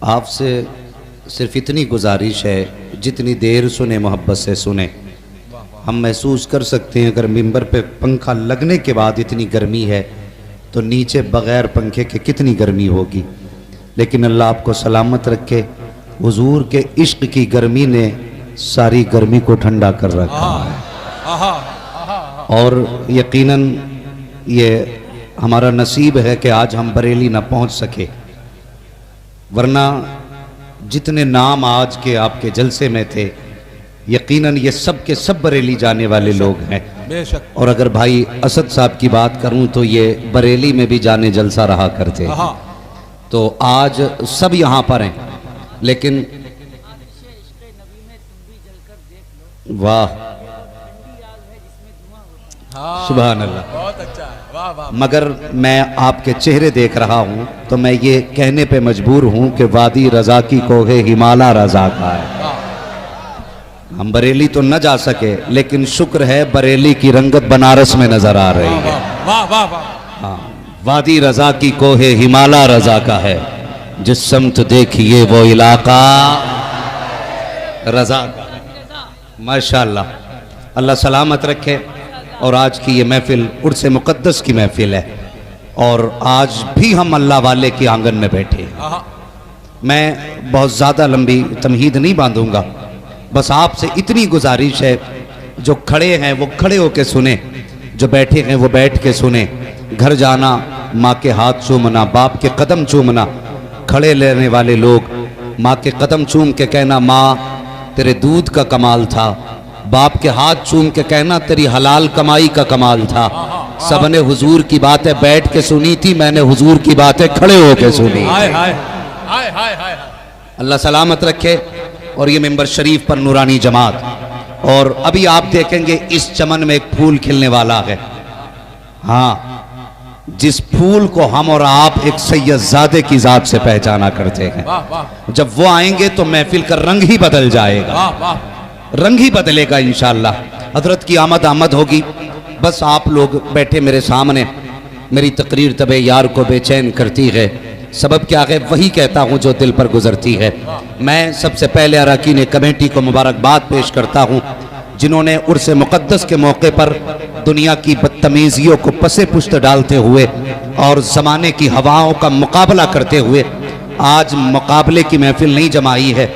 आपसे सिर्फ इतनी गुजारिश है, जितनी देर सुने मोहब्बत से सुने। हम महसूस कर सकते हैं अगर मिंबर पे पंखा लगने के बाद इतनी गर्मी है तो नीचे बग़ैर पंखे के कितनी गर्मी होगी। लेकिन अल्लाह आपको सलामत रखे। हुजूर के इश्क की गर्मी ने सारी गर्मी को ठंडा कर रखा है। और यकीनन ये हमारा नसीब है कि आज हम बरेली ना पहुंच सके, वरना जितने नाम आज के आपके जलसे में थे यकीनन ये सब के सब बरेली जाने वाले लोग हैं। बेशक। और अगर भाई असद साहब की बात करूं तो ये बरेली में भी जाने जलसा रहा करते हैं। तो आज सब यहाँ पर हैं, लेकिन वाह सुभान अल्लाह, बहुत अच्छा है, वाह वाह। मगर मैं आपके चेहरे देख रहा हूं तो मैं ये कहने पे मजबूर हूं कि वादी रजा की कोहे हिमालय रजा का है। हम बरेली तो न जा सके, लेकिन शुक्र है बरेली की रंगत बनारस में नजर आ रही है। वाह वाह वाह। हाँ, वादी रजा की कोहे हिमालय रजा का है, जिस समत देखिए वो इलाका रजा का। माशाअल्लाह, अल्लाह सलामत रखे। और आज की ये महफिल उर्स मुक़द्दस की महफिल है और आज भी हम अल्लाह वाले के आंगन में बैठे हैं। मैं बहुत ज़्यादा लंबी तमहीद नहीं बांधूंगा, बस आपसे इतनी गुजारिश है, जो खड़े हैं वो खड़े होकर सुने, जो बैठे हैं वो बैठ के सुने। घर जाना, माँ के हाथ चूमना, बाप के कदम चूमना, खड़े लेने वाले लोग माँ के कदम चूम के कहना माँ तेरे दूध का कमाल था, बाप के हाथ चूम के कहना तेरी हलाल कमाई का कमाल था। सबने हुजूर की बातें बैठ के सुनी थी, मैंने हुजूर की बातें खड़े होके सुनी। अल्लाह सलामत रखे। और ये मेंबर शरीफ पर नूरानी जमात, और अभी आप देखेंगे इस चमन में एक फूल खिलने वाला है। हाँ, जिस फूल को हम और आप एक सैयदजादे की जात से पहचाना करते हैं, जब वो आएंगे तो महफिल का रंग ही बदल जाएगा, रंग ही बदलेगा इंशाअल्लाह। हजरत की आमद होगी। बस आप लोग बैठे मेरे सामने, मेरी तकरीर तबे यार को बेचैन करती है, सबब क्या है वही कहता हूँ जो दिल पर गुजरती है। मैं सबसे पहले अरकान कमेटी को मुबारकबाद पेश करता हूँ, जिन्होंने उर्स मुक़द्दस के मौके पर दुनिया की बदतमीजियों को पसे पुश्त डालते हुए और ज़माने की हवाओं का मुकाबला करते हुए आज मुकाबले की महफिल नहीं जमाई है,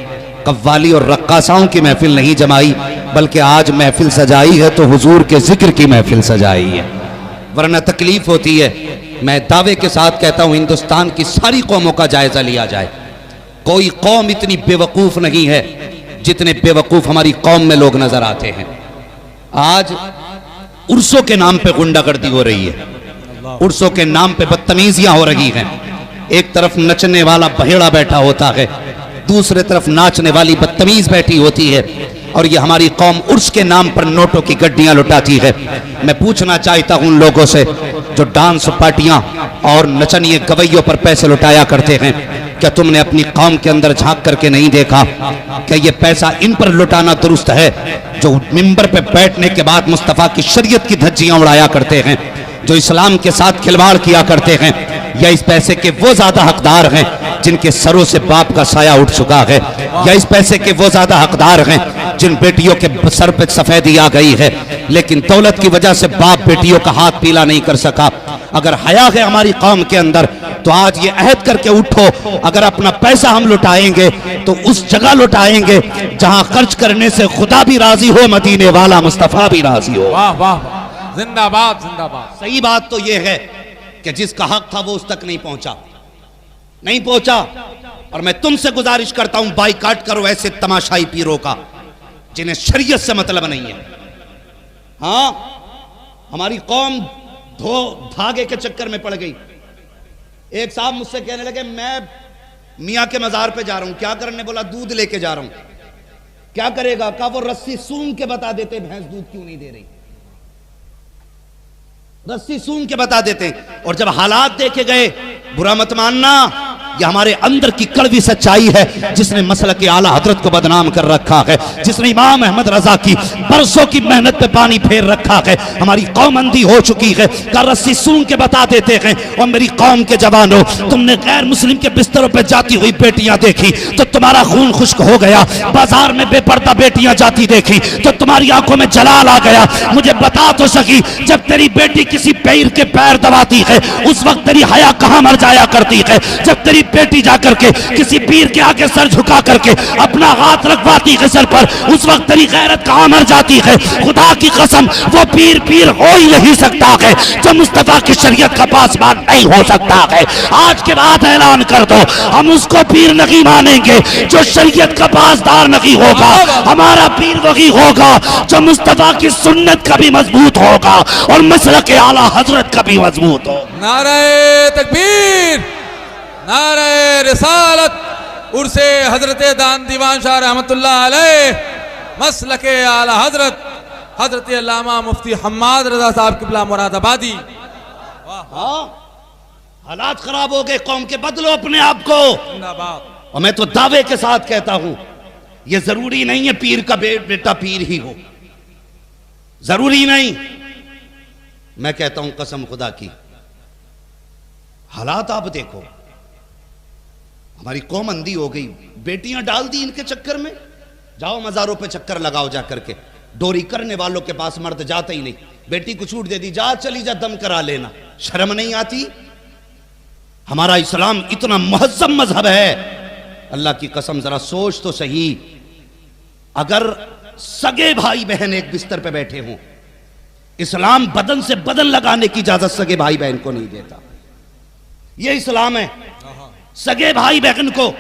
कव्वाली और रक्कासाओं की महफिल नहीं जमाई, बल्कि आज महफिल सजाई है तो हुजूर के जिक्र की महफिल सजाई है। वरना तकलीफ होती है। मैं दावे के साथ कहता हूँ हिंदुस्तान की सारी कौमों का जायजा लिया जाए, कोई कौम इतनी बेवकूफ़ नहीं है जितने बेवकूफ़ हमारी कौम में लोग नजर आते हैं। आज उर्सों के नाम पे गुंडागर्दी हो रही है, उर्सों के नाम पे बदतमीजियां हो रही हैं। एक तरफ नचने वाला बहेड़ा बैठा होता है, दूसरे तरफ नाचने वाली बदतमीज बैठी होती है, और ये हमारी कौम उर्स के नाम पर नोटों की गड्डियां लुटाती है। मैं पूछना चाहता हूं उन लोगों से जो डांस पार्टियां और नचनिए गवैयों पर पैसे लुटाया करते हैं, क्या तुमने अपनी कौम के अंदर झांक करके नहीं देखा क्या ये पैसा इन पर लुटाना दुरुस्त है जो मिंबर पे बैठने के बाद मुस्तफ़ा की शरीयत की धज्जियां उड़ाया करते हैं, जो इस्लाम के साथ खिलवाड़ किया करते हैं, या इस पैसे के वो ज्यादा हकदार हैं जिनके सरों से बाप का साया उठ चुका है, या इस पैसे के वो ज्यादा हकदार हैं जिन बेटियों के सर पे सफेदी आ गई है लेकिन दौलत की वजह से बाप बेटियों का हाथ पीला नहीं कर सका। अगर हया है हमारी कौम के अंदर तो आज ये अहद करके उठो, अगर अपना पैसा हम लुटाएंगे तो उस जगह लुटाएंगे जहां खर्च करने से खुदा भी राजी हो, मदीने वाला मुस्तफा भी राजी हो। वाह वाह, जिंदाबाद जिंदाबाद। सही बात तो यह है कि जिसका हक था वो उस तक नहीं पहुंचा, नहीं पहुंचा। और मैं तुमसे गुजारिश करता हूं बाइकाट करो ऐसे तमाशाई पीरों का जिन्हें शरीयत से मतलब नहीं है। हाँ, हमारी कौम धागे के चक्कर में पड़ गई। एक साहब मुझसे कहने लगे मैं मियाँ के मजार पे जा रहा हूं, क्या करने? बोला दूध लेके जा रहा हूं। क्या करेगा? कहा वो रस्सी सूंघ के बता देते भैंस दूध क्यों नहीं दे रही, रस्सी सूंघ के बता देते। और जब हालात देखे गए, बुरा मत मानना, यह हमारे अंदर की कड़वी सच्चाई है जिसने मसलक के आला हजरत को बदनाम कर रखा है, जिसने इमाम अहमद रजा की बरसों की मेहनत पे पानी फेर रखा है। हमारी कौम अंधी हो चुकी है, का रस्सी सूंघ के बता देते हैं। और मेरी कौम के जवानों, तुमने गैर मुस्लिम के बिस्तरों पे जाती हुई बेटियां देखी तो तुम्हारा खून खुश्क हो गया। बाजार में बेपर्दा बेटियां जाती देखी तो तुम्हारी आंखों में जलाल आ गया। मुझे बता तो सकी, जब तेरी बेटी किसी पीर के पैर दबाती है उस वक्त तेरी हया कहां मर जाया करती है? जब तेरी बेटी जाकर के किसी पीर के आगे सर झुका करके अपना हाथ रखवाती है सर पर, उस वक्त तेरी गैरत कहां मर जाती है? खुदा की कसम, वो पीर पीर हो ही नहीं सकता है जो मुस्तफा की शरीयत का पासबान नहीं हो सकता है। आज के बाद ऐलान कर दो, हम उसको पीर नहीं मानेंगे जो शरीयत का पासदार नहीं होगा। हमारा पीर वही होगा जो मुस्तफा की सुन्नत का भी मजबूत होगा और मसलक के आला हजरत का भी मजबूत हो। नारे तकबीर, नारे रिसालत, उर्से हजरत दान दीवान शाह रहमतुल्लाह अलैह, मसलके आला हजरत हजरत अल्लामा मुफ्ती हम्माद रजा साहब किबला मुरादाबादी। हाँ, हालात खराब हो गए कौम के, बदलो अपने आप को। जिंदाबाद। और मैं तो दावे के साथ कहता हूं, यह जरूरी नहीं है पीर का बेटा पीर ही हो, जरूरी नहीं। मैं कहता हूं कसम खुदा की, हालात आप देखो, हमारी कौम अंधी हो गई। बेटियां डाल दी इनके चक्कर में। जाओ मजारों पे चक्कर लगाओ जा करके, डोरी करने वालों के पास मर्द जाता ही नहीं। बेटी को छूट दे दी, जा चली जा दम करा लेना, शर्म नहीं आती? हमारा इस्लाम इतना मुहज्जम मजहब है, अल्लाह की कसम जरा सोच तो सही। अगर सगे भाई बहन एक बिस्तर पे बैठे हों, इस्लाम बदन से बदन लगाने की इजाजत सगे भाई बहन को नहीं देता। यह इस्लाम है, सगे भाई बहन को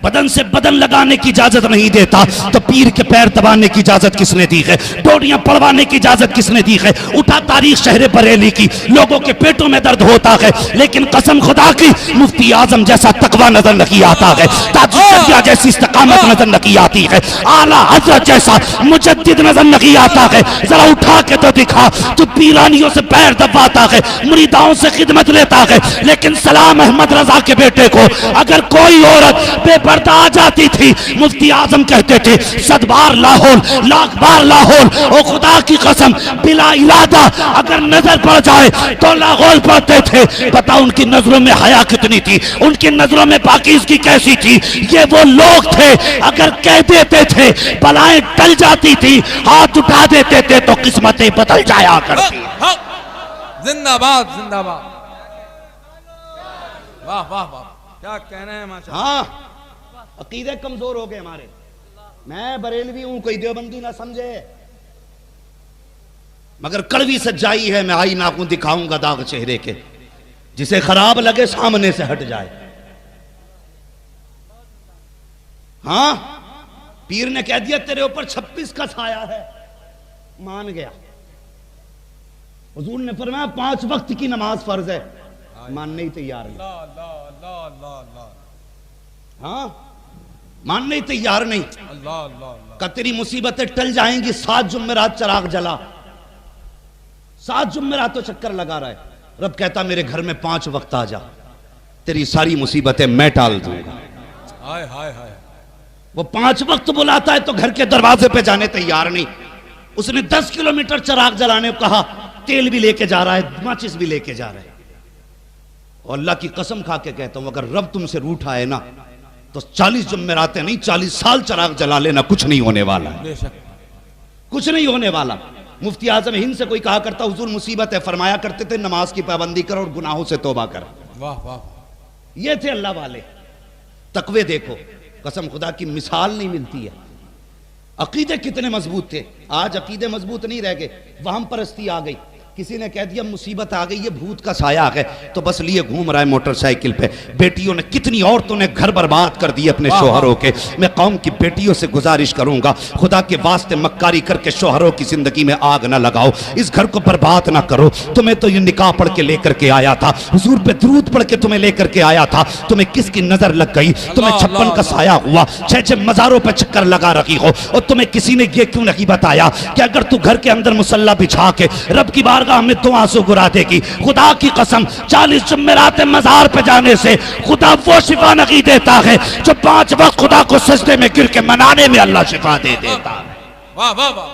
बदन से बदन लगाने की इजाजत नहीं देता। तो पीर के पैर दबाने की इजाजत किसने दी है? डोरियां पड़वाने की इजाजत किसने दी है? उठा तारीख शहर बरेली की, लोगों के पेटों में दर्द होता है, लेकिन कसम खुदा की मुफ्ती आजम जैसा तकवा नजर नहीं आता है, ताजुद्दीन जैसी इस्तिकामत नजर नहीं आती है, आला हजरत जैसा मुजद्दिद नजर नहीं आता है। जरा उठा के तो दिखा, तू पीरानियों से पैर दबाता है, मुरीदाओं से खिदमत लेता है, लेकिन सलाम अहमद रजा के बेटे को अगर कोई औरत बेपर्दा आ जाती थी, मुफ्ती आजम कहते थे 100 बार लाहौल, लाख बार लाहौल। ओ खुदा की कसम, बिला इरादा अगर नजर पड़ जाए तो लाहौल पड़ते थे। पता उनकी नजरों में हया कितनी थी, उनकी नजरों में पाकीज़गी कैसी थी। ये वो लोग थे, अगर कह देते थे बलाएं टल जाती थी, हाथ उठा देते थे तो किस्मतें बदल जाया करती। जिंदाबाद, जिंदाबाद। वाह वाह वाह, क्या कहना है माशाअल्लाह। हाँ, अकीदे कमजोर हो गए हमारे। मैं बरेलवी हूं, कोई देवबंदी ना समझे, मगर कड़वी सच्चाई है। मैं आई नाखून दिखाऊंगा दाग चेहरे के, जिसे खराब लगे सामने से हट जाए। हाँ, पीर ने कह दिया तेरे ऊपर 26 का साया है, मान गया। हुजूर ने फरमाया 5 वक्त की नमाज फर्ज है, मानने ही तैयार नहीं। हाँ, मानने ही तैयार नहीं। का तेरी मुसीबतें टल जाएंगी, 7 जुम्मेरात चराग जला, 7 जुम्मेरात तो चक्कर लगा रहा है। रब कहता मेरे घर में 5 वक्त आ जा, तेरी सारी मुसीबतें मैं टाल दूंगा। हाय हाय हाय। वो 5 वक्त बुलाता है तो घर के दरवाजे पे जाने तैयार नहीं। उसने 10 किलोमीटर चराग जलाने को कहा, तेल भी लेके जा रहा है, माचिस भी लेके जा रहा है। और अल्लाह की कसम खा के कहता हूं, अगर रब तुमसे रूठा है ना तो 40 जुम्मेरातें नहीं, 40 साल चराग जला लेना, कुछ नहीं होने वाला है, कुछ नहीं होने वाला। मुफ्ती आजम हिंद से कोई कहा करता, हुजूर मुसीबत है, फरमाया करते थे नमाज की पाबंदी कर और गुनाहों से तौबा कर। वाह वाह, ये थे अल्लाह वाले। तकवे देखो, कसम खुदा की मिसाल नहीं मिलती है। अकीदे कितने मजबूत थे, आज अकीदे मजबूत नहीं रह गए, वहम परस्ती आ गई। किसी ने कह दिया मुसीबत आ गई, ये भूत का साया आ गया, तो बस लिए घूम रहा है मोटरसाइकिल पे। बेटियों ने, कितनी औरतों ने घर बर्बाद कर दिए अपने शोहरों के। मैं कौम की बेटियों से गुजारिश करूंगा, खुदा के वास्ते मक्कारी करके शोहरों की जिंदगी में आग ना लगाओ, इस घर को बर्बाद ना करो। तुम्हें तो ये निकाह पढ़ के लेकर के आया था, हुजूर पे दुरूद पढ़ के तुम्हें लेकर के आया था, तुम्हें किसकी नजर लग गई? तुम्हें 56 का साया हुआ, 6 मजारों पे चक्कर लगा रखी हो, और तुम्हें किसी ने ये क्यों नहीं बताया कि अगर तू घर के अंदर मुसल्ला बिछा के रब की बात बारगाह में दुआ सुगुरा देगी। खुदा की कसम 40 जुम्मेरात मज़ार पे जाने से खुदा वो शिफा नहीं देता है जो 5 वक्त खुदा को सजदे में गिर के मनाने में अल्लाह शिफा दे देता है। वाह वाह वाह।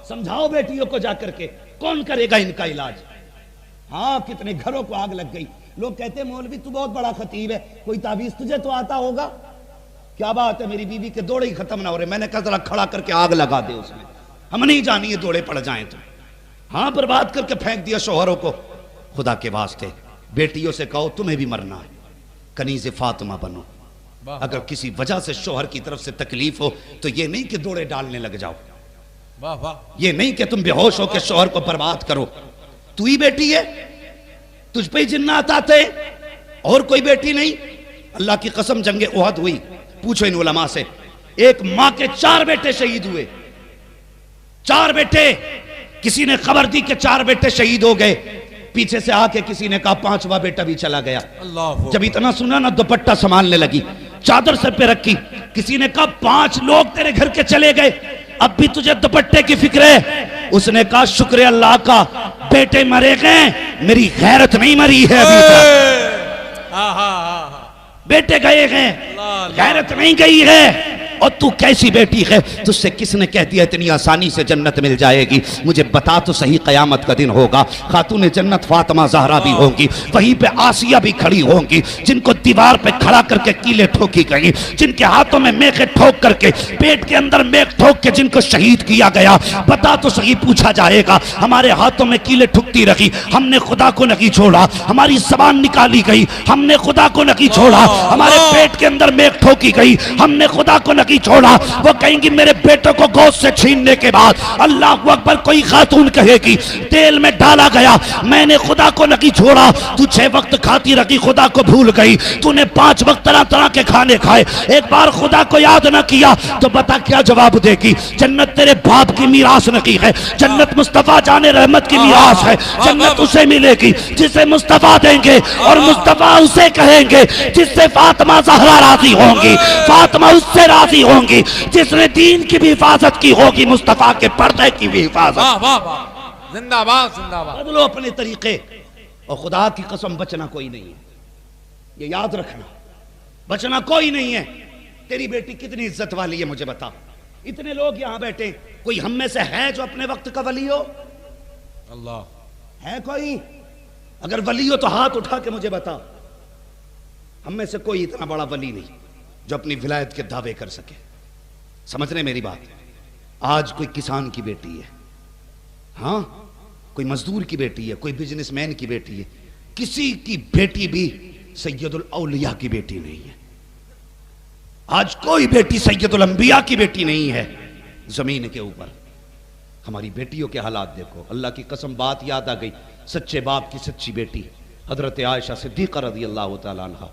समझाओ बेटियों को जाकर के, कौन करेगा इनका इलाज? हाँ, कितने घरों को आग लग गई। लोग कहते हैं मौलवी तू बहुत बड़ा खतीब है, कोई ताबीज तुझे तो आता होगा। क्या बात है, मेरी बीवी के दौड़े ही खत्म ना हो रहे। मैंने कहा जरा खड़ा करके आग लगा दे उसमें, हम नहीं जानिए दौड़े पड़ जाएं तो। हाँ, बर्बाद करके फेंक दिया शोहरों को। खुदा के वास्ते बेटियों से कहो तुम्हें भी मरना है, कनीज़े फातिमा बनो। अगर किसी वजह से शोहर की तरफ से तकलीफ हो तो ये नहीं कि दौड़े डालने लग जाओ, वाह वाह। ये नहीं कि तुम बेहोश हो के शोहर को बर्बाद करो। तू ही बेटी है, तुझ पे ही जिन्नात आते और कोई बेटी नहीं। अल्लाह की कसम जंगे उहद हुई, पूछो इन उलमा से, एक मां के 4 बेटे शहीद हुए। 4 बेटे, किसी ने खबर दी कि 4 बेटे शहीद हो गए, पीछे से आके किसी ने कहा 5वां बेटा भी चला गया। जब इतना सुना ना दुपट्टा संभालने लगी, चादर सर पे रखी। किसी ने कहा 5 लोग तेरे घर के चले गए, अब भी तुझे दुपट्टे की फिक्र है? उसने कहा शुक्र अल्लाह का, बेटे मरे गए, मेरी गैरत नहीं मरी है अभी तक। बेटे गए हैं, गैरत नहीं गई है। और तू कैसी बेटी है, तुझसे किसने कह दिया इतनी आसानी से जन्नत मिल जाएगी? मुझे बता तो सही, कयामत का दिन होगा, खातून जन्नत फातिमा ज़हरा भी होंगी, वहीं पे आसिया भी खड़ी होंगी, जिनको दीवार पे खड़ा करके कीले ठोकी गई, जिनके हाथों में मेखे ठोक करके, पेट के अंदर मेख ठोक के जिनको शहीद किया गया। बता तो सही, पूछा जाएगा हमारे हाथों में कीले ठुकती रही, हमने खुदा को नहीं छोड़ा, हमारी ज़बान निकाली गई, हमने खुदा को नहीं छोड़ा, हमारे पेट के अंदर मेख ठोकी गई, हमने खुदा को नहीं छोड़ा। वो कहेंगी मेरे बेटों को गोश्त से छीनने के बाद अल्लाह अकबर कोई खातून कहेगी तेल में डाला गया, मैंने खुदा को नहीं छोड़ा। तू 6 वक्त खाती रही, खुदा को भूल गई। तूने 5 वक्त तरह तरह के खाने खाए, एक बार खुदा को याद न किया, तो बता क्या जवाब देगी? जन्नत तेरे बाप की मीरास नहीं है, जन्नत मुस्तफा जाने रहमत की मीरास है। जन्नत उसे मिलेगी जिसे मुस्तफा देंगे, और मुस्तफा उसे कहेंगे जिससे फातिमा ज़हरा राजी होंगी, फातिमा उससे राजी होंगी जिसने दीन की भी हिफाजत की होगी, मुस्तफा के पर्दे की भी हिफाजत। वाह वाह वाह, जिंदाबाद जिंदाबाद। बदलो अपने तरीके, और खुदा की कसम बचना कोई नहीं है, ये याद रखना, बचना कोई नहीं है। तेरी बेटी कितनी इज्जत वाली है मुझे बता। इतने लोग यहां बैठे, कोई हम में से है जो अपने वक्त का वली हो? अल्लाह है कोई? अगर वली हो तो हाथ उठा के मुझे बता। हम में से कोई इतना बड़ा वली नहीं जो अपनी विलायत के दावे कर सके। समझ रहे मेरी बात? आज कोई किसान की बेटी है, हाँ, कोई मजदूर की बेटी है, कोई बिजनेसमैन की बेटी है, किसी की बेटी भी सैयदुल औलिया की बेटी नहीं है। आज कोई बेटी सैयदुल अंबिया की बेटी नहीं है जमीन के ऊपर। हमारी बेटियों के हालात देखो, अल्लाह की कसम बात याद आ गई। सच्चे बाप की सच्ची बेटी हजरत आयशा सिद्दीक़ा रज़ियल्लाहु ताला अन्हा,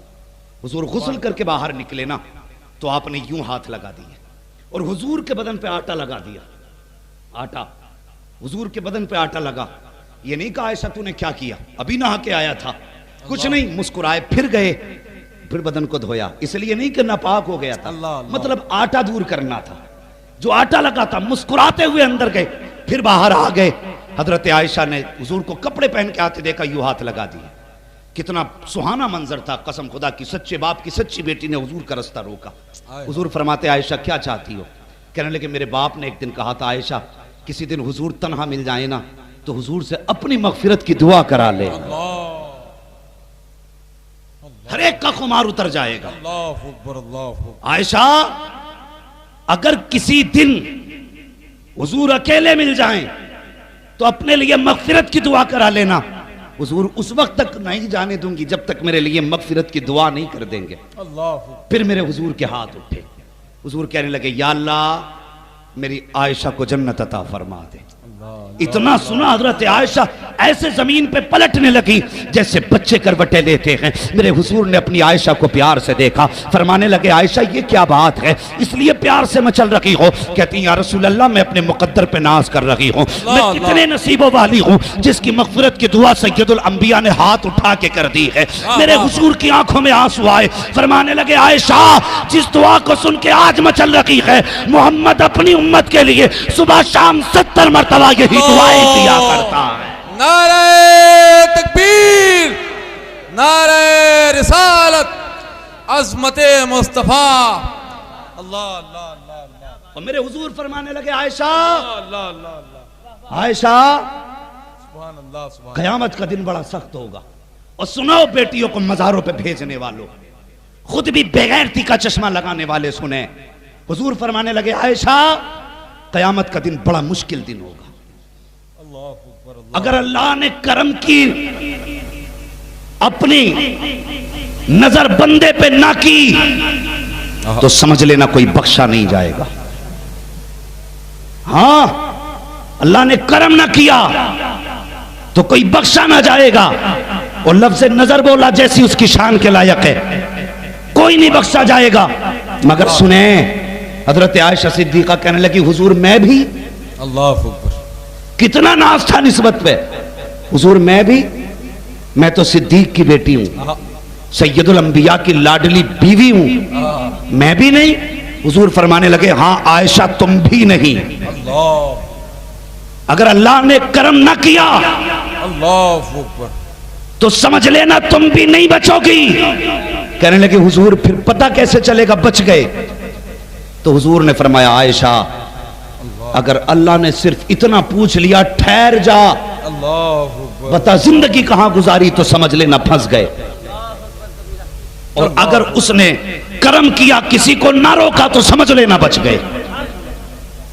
हुजूर गुस्ल करके बाहर निकले ना तो आपने यूं हाथ लगा दिए और हुजूर के बदन पे आटा लगा दिया। आटा, हुजूर के बदन पे आटा लगा। ये नहीं कहा आयशा तूने क्या किया, अभी नहा के आया था, कुछ नहीं, मुस्कुराए, फिर गए, फिर बदन को धोया। इसलिए नहीं कि नापाक हो गया था, मतलब आटा दूर करना था। जो आटा लगा था, मुस्कुराते हुए अंदर गए, फिर बाहर आ गए। हजरत आयशा ने हुजूर को कपड़े पहन के आते देखा, यूं हाथ लगा दिए। कितना सुहाना मंजर था, कसम खुदा की, सच्चे बाप की सच्ची बेटी ने हुजूर का रास्ता रोका। हुजूर फरमाते आयशा क्या चाहती हो? कहने लगे मेरे बाप ने एक दिन कहा था आयशा किसी दिन हुजूर तन्हा मिल जाए ना तो हुजूर से अपनी मगफिरत की दुआ करा ले, हर एक का खुमार उतर जाएगा। आयशा अगर किसी दिन हुजूर अकेले मिल जाएं तो अपने लिए मगफिरत की दुआ करा लेना। हुजूर उस वक्त तक नहीं जाने दूंगी जब तक मेरे लिए मगफिरत की दुआ नहीं कर देंगे। फिर मेरे हुजूर के हाथ उठे, हुजूर कहने लगे या अल्लाह मेरी आयशा को जन्नत अता फरमा दे। इतना सुना हजरत आयशा ऐसे जमीन पे पलटने लगी जैसे बच्चे करवटे लेते हैं। मेरे हुजूर ने अपनी आयशा को प्यार से देखा, फरमाने लगे आयशा ये क्या बात है, इसलिए प्यार से मचल रही हो? कहती या रसूल अल्लाह मैं अपने मुकद्दर पे नाज कर रही हूँ, मैं कितने नसीबों वाली हूँ जिसकी मगफिरत की दुआ सैयदुल अंबिया ने हाथ उठा के कर दी है। मेरे हुजूर की आंखों में आंसू आए, फरमाने लगे आयशा जिस दुआ को सुन के आज मचल रही है, मोहम्मद अपनी उम्मत के लिए सुबह शाम 70 मरतबा यही दुआएं किया करता है। नारे तकबीर, नारे रिसालत, अज़मते मुस्तफ़ा। अल्लाह अल्लाह अल्लाह अल्लाह। और मेरे हुजूर फरमाने लगे, आयशा अल्लाह अल्लाह अल्लाह, आयशा, सुभान अल्लाह सुभान। कयामत का दिन बड़ा सख्त होगा। और सुनाओ बेटियों को मजारों पे भेजने वालों, खुद भी बेगैरती का चश्मा लगाने वाले सुने। हुजूर फरमाने लगे, आयशा, कयामत का दिन बड़ा मुश्किल दिन होगा। अल्लाह अकबर, अल्लाह। अगर अल्लाह ने करम की, अपनी नजर बंदे पे ना की, तो समझ लेना कोई बख्शा नहीं जाएगा। हां, अल्लाह ने करम ना किया तो कोई बख्शा ना जाएगा। और लफ्ज़ नजर बोला जैसी उसकी शान के लायक है, कोई नहीं बख्शा जाएगा। मगर सुने, हजरत आयशा सिद्दीका कहने लगी, हुजूर मैं भी, अल्लाह अकबर, कितना नाज था निस्बत पे। हुजूर मैं तो सिद्दीक की बेटी हूं, सैयदुल अंबिया की लाडली बीवी हूं, मैं भी नहीं। हुजूर फरमाने लगे, हां आयशा तुम भी नहीं। अल्लाह, अगर अल्लाह ने करम ना किया अल्लाह अकबर, तो समझ लेना तुम भी नहीं बचोगी। कहने लगे, हुजूर फिर पता कैसे चलेगा बच गए? तो हुजूर ने फरमाया, आयशा, अगर अल्लाह ने सिर्फ इतना पूछ लिया, ठहर जा, अल्लाह अकबर, बता जिंदगी कहां गुजारी, तो समझ लेना फंस गए। और अगर उसने करम किया, किसी को ना रोका, तो समझ लेना बच गए।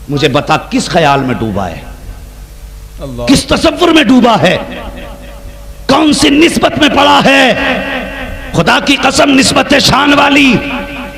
मुझे बता किस ख्याल में डूबा है, अल्लाह, किस तसव्वुर में डूबा है, कौन सी निस्बत में पड़ा है? खुदा की कसम निस्बत शान वाली,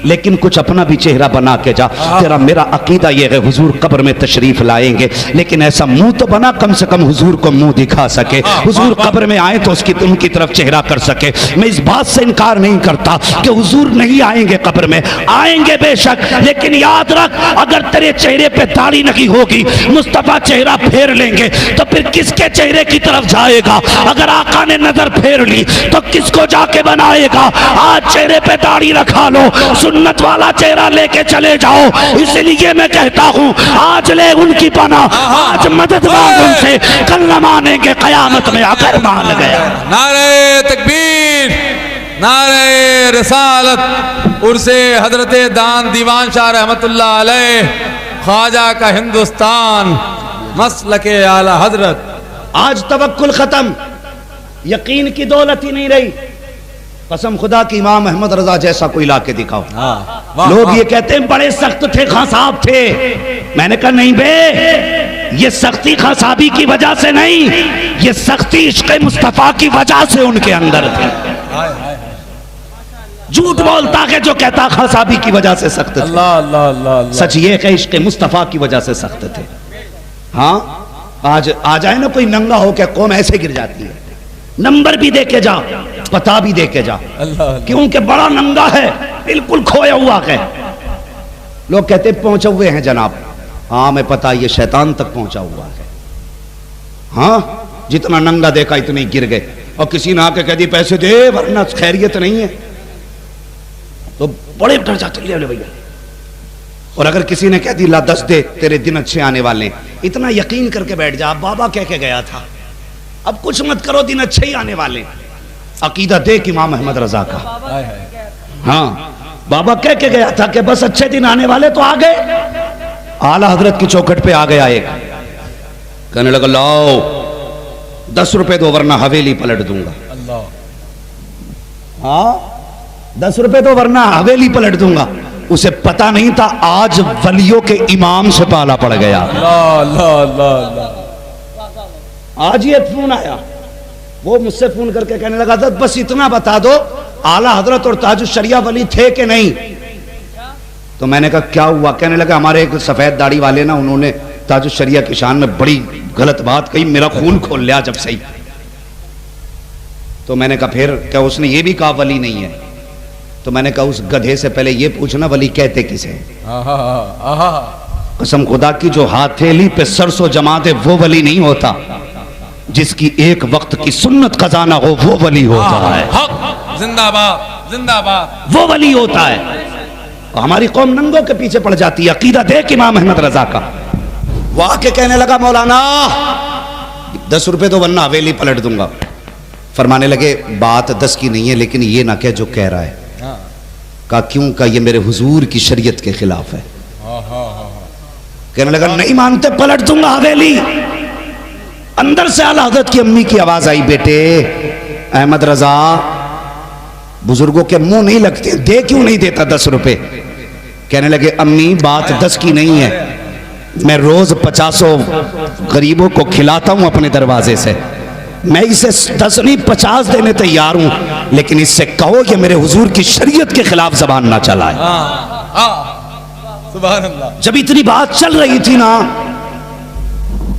लेकिन कुछ अपना भी चेहरा बना के जा। तेरा मेरा अकीदा ये है, हुजूर कब्र में तशरीफ लाएंगे, लेकिन ऐसा मुंह तो बना कम से कम हुजूर को मुंह दिखा सके। हुजूर कब्र में आए तो उसकी उनकी तरफ चेहरा कर सके। मैं इस बात से इनकार नहीं करता कि हुजूर नहीं आएंगे, कब्र में आएंगे बेशक, लेकिन याद रख, अगर तेरे चेहरे पे दाढ़ी नहीं होगी, मुस्तफा चेहरा फेर लेंगे, तो फिर किसके चेहरे की तरफ जाएगा? अगर आका ने नजर फेर ली तो किसको जाके बनाएगा? आज चेहरे पे दाढ़ी रखा लो, सुन्नत वाला चेहरा लेके चले जाओ। इसलिए मैं कहता हूं, आज ले उनकी पनाह, आज मदद मांग उनसे, कल न मानेंगे कयामत में अगर मान गया। नारे तकबीर, नारे रिसालत, उर्से हजरत दान दीवान शाह रहमतुल्लाह अलैह, ख्वाजा का हिंदुस्तान, मसलके आला हजरत। आज तवक्कुल खत्म, यकीन की दौलत ही नहीं रही। कसम खुदा की, इमाम अहमद रजा जैसा कोई लाके दिखाओ। लोग ये कहते हैं बड़े सख्त थे, खां साहब थे। मैंने कहा नहीं बे, ये सख्ती खां साहबी की वजह से नहीं, ये सख्ती इश्क़ मुस्तफा की वजह से उनके अंदर थी। झूठ बोलता है जो कहता खां साहबी की वजह से सख्त थे। अल्लाह अल्लाह अल्लाह, सच ये है इश्क़ मुस्तफा की वजह से सख्त थे। हाँ, आज आ जाए ना कोई नंगा हो के, कौम ऐसे गिर जाती है। नंबर भी दे के जा, पता भी दे के जा, क्योंकि बड़ा नंगा है, बिल्कुल खोया हुआ है। लोग कहते पहुंचे हुए हैं जनाब। हाँ मैं पता, ये शैतान तक पहुंचा हुआ है। हाँ, जितना नंगा देखा इतने ही गिर गए। और किसी ने आके कह दी पैसे दे वरना खैरियत नहीं है, तो बड़े डर जाते ले भैया। और अगर किसी ने कह दी ला 10 दे, तेरे दिन अच्छे आने वाले, इतना यकीन करके बैठ जा। बाबा कह के गया था, अब कुछ मत करो, दिन अच्छे ही आने वाले। अकीदा देख इमाम अहमद रजा का। हाँ, बाबा कह के गया था कि बस अच्छे दिन आने वाले, तो आ गए। आला हजरत की चौखट पे आ गया एक, कहने लगा लाओ 10 रुपए दो वरना हवेली पलट दूंगा। हाँ, 10 रुपए दो वरना हवेली पलट दूंगा। उसे पता नहीं था आज वलियों के इमाम से पाला पड़ गया। आज ये फोन आया, वो मुझसे फोन करके कहने लगा था बस इतना बता दो, आला हजरत और ताजुश शरिया वली थे कि नहीं? तो मैंने कहा क्या हुआ? कहने लगा हमारे एक सफेद दाढ़ी वाले ना, उन्होंने ताजुश शरिया की शान में बड़ी गलत बात कही, मेरा खून खोल लिया जब से ही। तो मैंने कहा फिर क्या उसने ये भी कहा वली नहीं है? तो मैंने कहा उस गधे से पहले ये पूछना वली कहते किसे? कसम खुदा की, जो हथेली पे सरसों जमा दे वो वली नहीं होता, जिसकी एक वक्त की सुन्नत खजाना हो वो वली होता है। जिंदाबाद जिंदाबाद, वो वली होता है। हमारी कौम नंगों के पीछे पड़ जाती है। अकीदा देख इमाम अहमद रजा का। वो आके कहने लगा मौलाना 10 रुपए तो वरना हवेली पलट दूंगा। फरमाने लगे बात 10 की नहीं है, लेकिन ये ना कह जो कह रहा है। कहा क्यों? का ये मेरे हुजूर की शरीयत के खिलाफ है। कहने लगा नहीं मानते पलट दूंगा हवेली। अंदर से आला हज़रत की अम्मी की आवाज आई, बेटे अहमद रजा बुजुर्गों के मुंह नहीं लगते, दे क्यों नहीं देता 10 रुपए? कहने लगे अम्मी बात 10 की नहीं है, मैं रोज 50 गरीबों को खिलाता हूं अपने दरवाजे से। मैं इसे 10 नहीं 50 देने तैयार हूं, लेकिन इससे कहो कि मेरे हुजूर की शरीयत के खिलाफ जबान ना चलाए। सुभान अल्लाह। जब इतनी बात चल रही थी ना,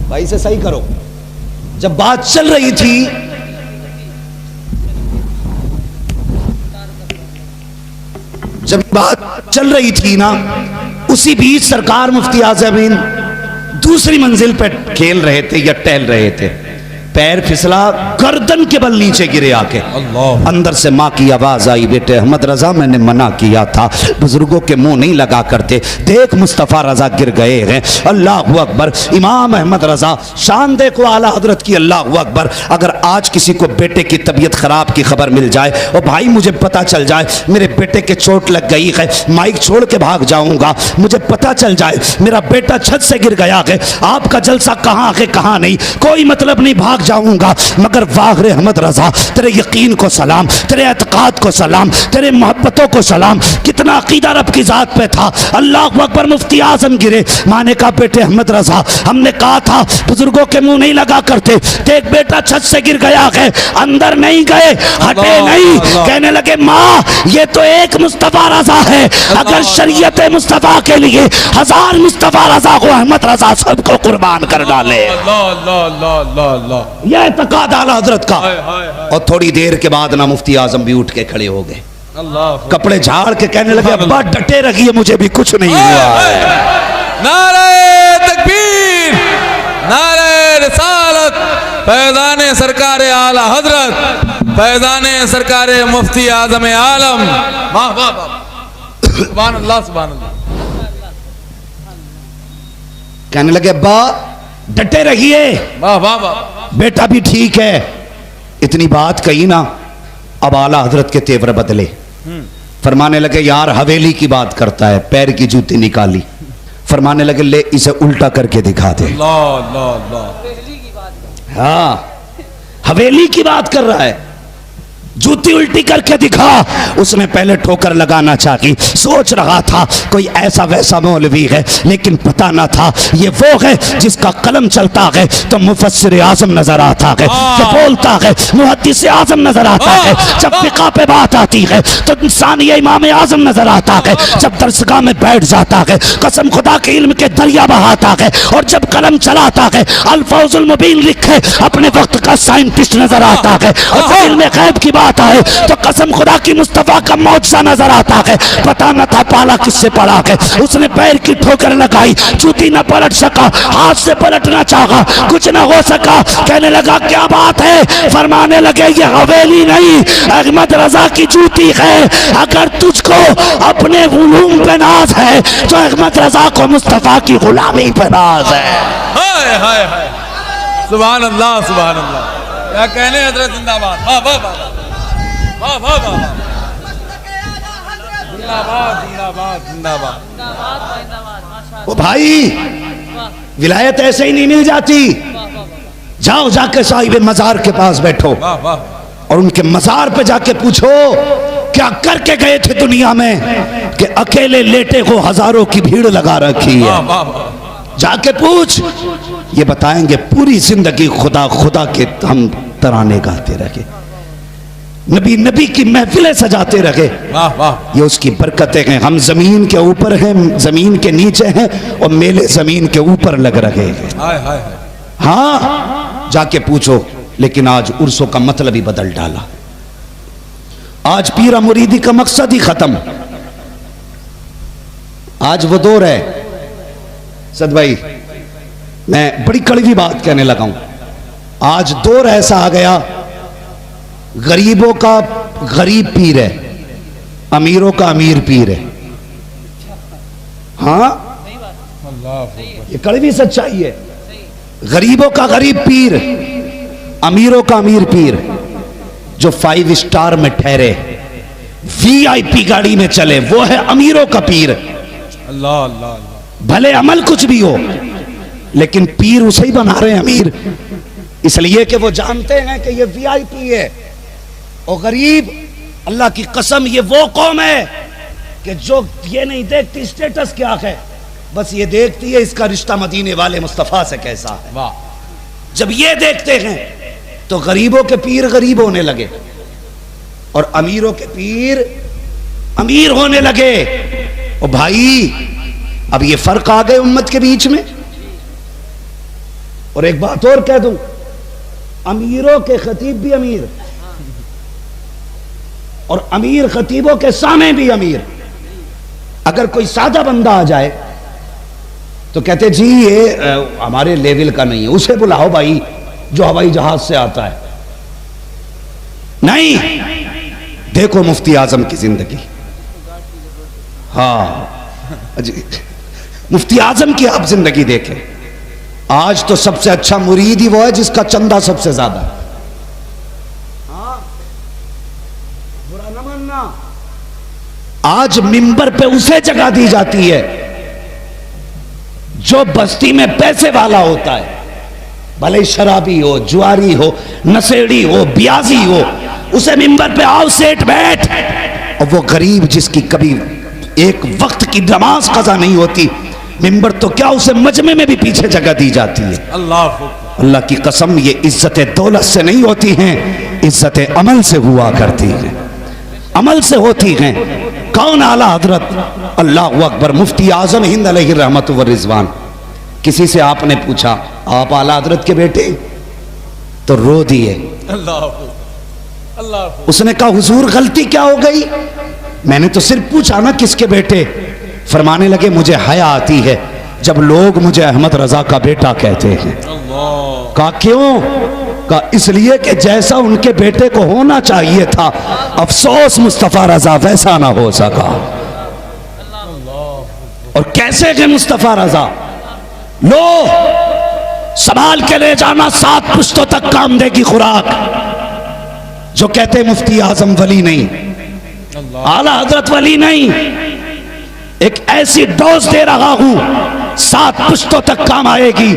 भाई से सही करो, जब बात चल रही थी ना, उसी बीच सरकार मुफ्ती आज़मीन दूसरी मंजिल पे खेल रहे थे या टहल रहे थे, पैर फिसला, गर्दन के बल नीचे गिरे आके। अंदर से माँ की आवाज आई, बेटे अहमद रजा मैंने मना किया था, बुजुर्गों के मुंह नहीं लगा करते, देख मुस्तफ़ा रजा गिर गए हैं। अल्लाह अकबर। इमाम अहमद रजा, शान देखो आला हजरत की, अल्लाह अकबर। अगर आज किसी को बेटे की तबीयत खराब की खबर मिल जाए और भाई मुझे पता चल जाए मेरे बेटे के चोट लग गई है, माइक छोड़ के भाग जाऊंगा, मुझे पता चल जाए मेरा बेटा छत से गिर गया है, आपका जलसा कहाँ है कहाँ नहीं, कोई मतलब नहीं, भाग जाऊंगा। मगर वाह रे अहमद रजा, तेरे यकीन को सलाम, तेरे एतकाद को सलाम, तेरे मोहब्बतों को सलाम, कितना अकीदा रब की जात पे था। अल्लाह अकबर। मुफ्ती आजम गिरे। माँ ने कहा बेटे अहमद रजा हमने कहा था बुजुर्गों के मुंह नहीं लगा करते, देख बेटा छत से गिर गया है, अंदर नहीं गए, हटे नहीं। कहने लगे माँ ये तो एक मुस्तफा रजा है, अगर शरीयत मुस्तफा के लिए 1000 मुस्तफा रजा को अहमद रजा सबको कुर्बान कर डाले। यह तकाद आला हजरत का। और थोड़ी देर के बाद ना मुफ्ती आजम भी उठ के खड़े हो गए, कपड़े झाड़ के कहने लगे अब्बा डटे रखिए, मुझे भी कुछ नहीं हुआ है। नारे तकबीर, नारे रिसालत, फैज़ाने सरकारे आला हजरत, फैज़ाने सरकारे मुफ्ती आजम आलम। वाह वाह वाह, सुभान अल्लाह सुभान अल्लाह। कहने लगे अब्बा डटे रहिए, वाह वाह वाह, बेटा भी ठीक है। इतनी बात कही ना, अब आला हजरत के तेवर बदले, फरमाने लगे यार हवेली की बात करता है, पैर की जूती निकाली, फरमाने लगे ले इसे उल्टा करके दिखा दे। हाँ हवेली की बात कर रहा है, जूती उल्टी करके दिखा। उसने पहले ठोकर लगाना चाही, सोच रहा था कोई ऐसा वैसा मौलवी है, लेकिन पता ना था ये वो है जिसका कलम चलता है तो मुफस्सिर आजम नजर आता है, जो बोलता है मुहद्दिस आजम नजर आता है, जब फिक़ा पे बात आती है तो इंसान ये इमाम आजम नजर आता है, जब दरसगाह में बैठ जाता है कसम खुदा के इल्म के दरिया बहाता है, और जब कलम चलाता है अल-फौज़ुल मुबीन लिखे अपने वक्त का साइंटिस्ट नजर आता है, और जब इल्म गैब की आता है तो कसम खुदा की मुस्तफा का मौजज़ा नजर आता है। पता न था पाला किससे पड़ा है, उसने पैर की ठोकर लगाई, जूती न पलट सका, हाथ से पलटना चाहा, कुछ न हो सका। कहने लगा क्या बात है? फरमाने लगे ये हवेली नहीं अहमद रजा की जूती है, अगर तुझको अपने उलूम पे नाज है तो अहमद रजा को मुस्तफा की गुलामी पे नाज है। हाय हाय हाय, सुभान अल्लाह सुभान अल्लाह, क्या कहने हजरत जिंदाबाद, वाह वाह वाह वाह वाह वाह, जिंदाबाद जिंदाबाद जिंदाबाद। ओ भाई विलायत ऐसे ही नहीं मिल जाती, जाओ जाके साहिब मजार के पास बैठो और उनके मजार पे जाके पूछो क्या करके गए थे दुनिया में कि अकेले लेटे को हजारों की भीड़ लगा रखी है। जाके पूछ, ये बताएंगे पूरी जिंदगी खुदा खुदा के हम तराने गाते रहे, नबी नबी की महफिलें सजाते रहे। ये उसकी बरकतें हैं। हम जमीन के ऊपर हैं, जमीन के नीचे हैं और मेले जमीन के ऊपर लग रहे हैं। हाँ जाके पूछो। लेकिन आज उर्सों का मतलब ही बदल डाला, आज पीरा मुरीदी का मकसद ही खत्म। आज वो दौर है सद भाई, मैं बड़ी कड़वी बात कहने लगा हूं, आज दौर ऐसा आ गया गरीबों का गरीब पीर है, अमीरों का अमीर पीर है। हाँ ये कड़वी सच्चाई है। गरीबों का गरीब पीर, अमीरों का अमीर पीर, जो 5 स्टार में ठहरे, VIP गाड़ी में चले, वो है अमीरों का पीर। अल्लाह अल्लाह अल्लाह। भले अमल कुछ भी हो, लेकिन पीर उसे ही बना रहे हैं अमीर, इसलिए कि वो जानते हैं कि ये VIP है। और गरीब, अल्लाह की कसम, ये वो कौम है कि जो ये नहीं देखती स्टेटस क्या है, बस ये देखती है इसका रिश्ता मदीने वाले मुस्तफा से कैसा है। वाह। जब ये देखते हैं तो गरीबों के पीर गरीब होने लगे और अमीरों के पीर अमीर होने लगे। और भाई, अब ये फर्क आ गए उम्मत के बीच में। और एक बात और कह दूं, अमीरों के खतीब भी अमीर और अमीर खतीबों के सामने भी अमीर। अगर कोई सादा बंदा आ जाए तो कहते जी ये हमारे लेवल का नहीं है, उसे बुलाओ भाई जो हवाई जहाज से आता है। नहीं, देखो मुफ्ती आजम की जिंदगी, हाँ जी, मुफ्ती आजम की आप जिंदगी देखें। आज तो सबसे अच्छा मुरीद ही वो है जिसका चंदा सबसे ज्यादा है। हाँ, बुरा न मानना। आज मिंबर पे उसे जगह दी जाती है जो बस्ती में पैसे वाला होता है, भले शराबी हो, जुआरी हो, नशेड़ी हो, ब्याजी हो, उसे मिंबर पे आओ, सेठ बैठ। और वो गरीब जिसकी कभी एक वक्त की नमाज कज़ा नहीं होती, मिंबर तो क्या उसे मजमे में भी पीछे जगह दी जाती है। अल्लाह की कसम, ये इज्जत दौलत से नहीं होती हैं, इज्जत अमल से हुआ करती है, अमल से होती हैं। कौन? आला हजरत, अल्लाह अकबर, मुफ्ती आजम हिंद अलैहि रहमत व रिजवान। किसी से आपने पूछा आप आला हजरत के बेटे, तो रो दिए। अल्लाह। उसने कहा हुजूर गलती क्या हो गई? मैंने तो सिर्फ पूछा ना किसके बेटे। फरमाने लगे मुझे हया आती है जब लोग मुझे अहमद रजा का बेटा कहते हैं। कहा क्यों? कहा इसलिए कि जैसा उनके बेटे को होना चाहिए था, अफसोस मुस्तफा रजा वैसा ना हो सका। और कैसे के मुस्तफा रजा? लो, संभाल के ले जाना, 7 पुश्तों तक काम देगी खुराक। जो कहते मुफ्ती आजम वली नहीं, आला हजरत वली नहीं, एक ऐसी डोज दे रहा हूं 7 पुश्तों तक काम आएगी।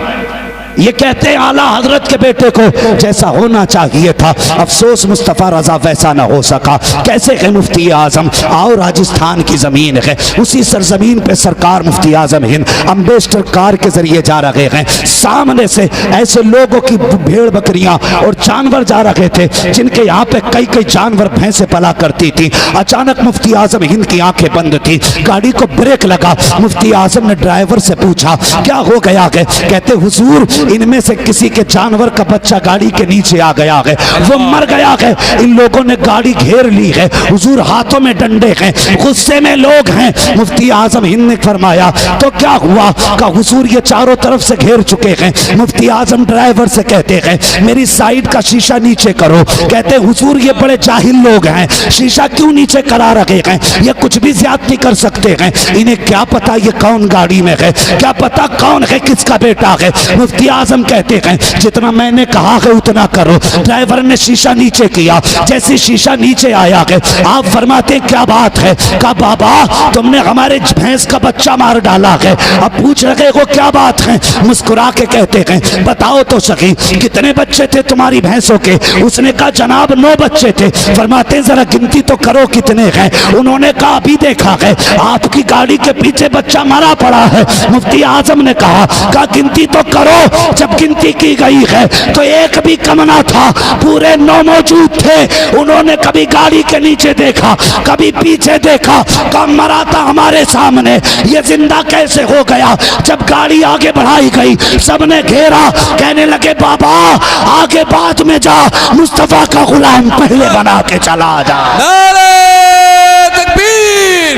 ये कहते हैं आला हजरत के बेटे को जैसा होना चाहिए था, अफसोस मुस्तफा रजा वैसा ना हो सका। कैसे है मुफ्ती आजम? आओ, राजस्थान की जमीन है, उसी सरजमीन पे सरकार मुफ्ती आजम हिंद अम्बेसडर कार के जरिए जा रहे हैं। सामने से ऐसे लोगों की भेड़ बकरियां और जानवर जा रहे थे जिनके यहाँ पे कई कई जानवर भैंसे पला करती थी। अचानक मुफ्ती आजम हिंद की आंखें बंद थी, गाड़ी को ब्रेक लगा। मुफ्ती आजम ने ड्राइवर से पूछा क्या हो गया है? कहते हुजूर इनमें से किसी के जानवर का बच्चा गाड़ी के नीचे आ गया है, वो मर गया है, इन लोगों ने गाड़ी घेर ली है, हुजूर हाथों में डंडे हैं, गुस्से में लोग हैं। मुफ्ती आजम हिंद ने फरमाया तो क्या हुआ? का हुजूर ये चारों तरफ से घेर चुके हैं। मुफ्ती आजम ड्राइवर से कहते हैं मेरी साइड का शीशा नीचे करो। कहते हुजूर ये बड़े जाहिल लोग हैं, शीशा क्यों नीचे करा रखे हैं? ये कुछ भी ज्यादती कर सकते हैं, इन्हें क्या पता ये कौन गाड़ी में है, क्या पता कौन है, किसका बेटा है। मुफ्ती आजम कहते हैं जितना मैंने कहा है उतना करो। ड्राइवर ने शीशा नीचे किया, जैसे शीशा नीचे आया है आप फरमाते क्या बात है? कहा बाबा तुमने हमारे भैंस का बच्चा मार डाला है। अब पूछ रहे हो क्या बात है? मुस्कुरा के कहते हैं बताओ तो सही कितने बच्चे थे तुम्हारी भैंसों के? उसने कहा जनाब 9 बच्चे थे। फरमाते जरा गिनती तो करो कितने हैं? उन्होंने कहा अभी देखा है आपकी गाड़ी के पीछे बच्चा मरा पड़ा है। मुफ्ती आजम ने कहा गिनती तो करो। जब गिनती की गई है तो एक भी कम ना था, पूरे 9 मौजूद थे। उन्होंने कभी गाड़ी के नीचे देखा, कभी पीछे देखा, कम मरा था हमारे सामने, ये जिंदा कैसे हो गया? जब गाड़ी आगे बढ़ाई गई सबने घेरा, कहने लगे बाबा आगे बाद में जा, मुस्तफा का गुलाम पहले बना के चला जा। नारे तकबीर,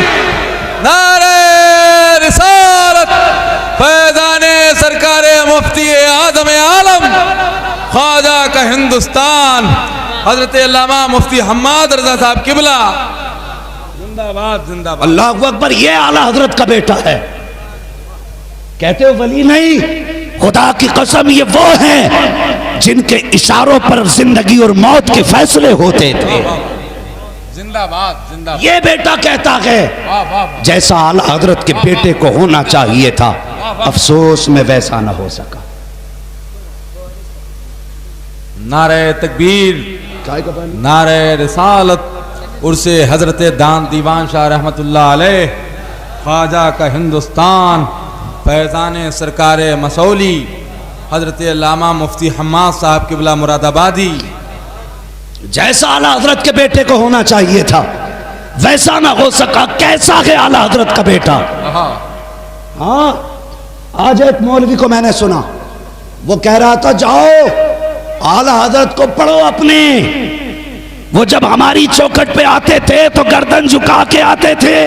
नारे रिसालत, फैज़ाने सरकारे मुफ्ती आज़म आलम ख्वाजा का हिंदुस्तान हजरत अल्लामा मुफ्ती हम्माद रज़ा साहब किबला जिंदाबाद जिंदाबाद। अल्लाहु अकबर। ये आला हजरत का बेटा है। कहते हो वली नहीं, खुदा की कसम ये वो हैं जिनके इशारों पर जिंदगी और मौत के फैसले होते थे। जिंदाबाद जिंदाबाद। ये बेटा कहता है वाह वाह वाह। जैसा आला हजरत के बेटे को होना चाहिए था, अफसोस में वैसा न हो सका। नारे तकबीर, नारे रिसालत, उर्से हजरत दान दीवान शाह रहमतुल्लाह अलैह, ख्वाजा का हिंदुस्तान, फैजान सरकार मसौली, हजरत अल्लामा मुफ्ती हम्माद साहब किबला मुरादाबादी। जैसा आला हजरत के बेटे को होना चाहिए था वैसा ना हो सका। कैसा है आला हजरत का बेटा? हाँ, आज एक मौलवी को मैंने सुना, वो कह रहा था जाओ आला हजरत को पढ़ो अपने। वो जब हमारी चौखट पे आते थे तो गर्दन झुका के आते थे।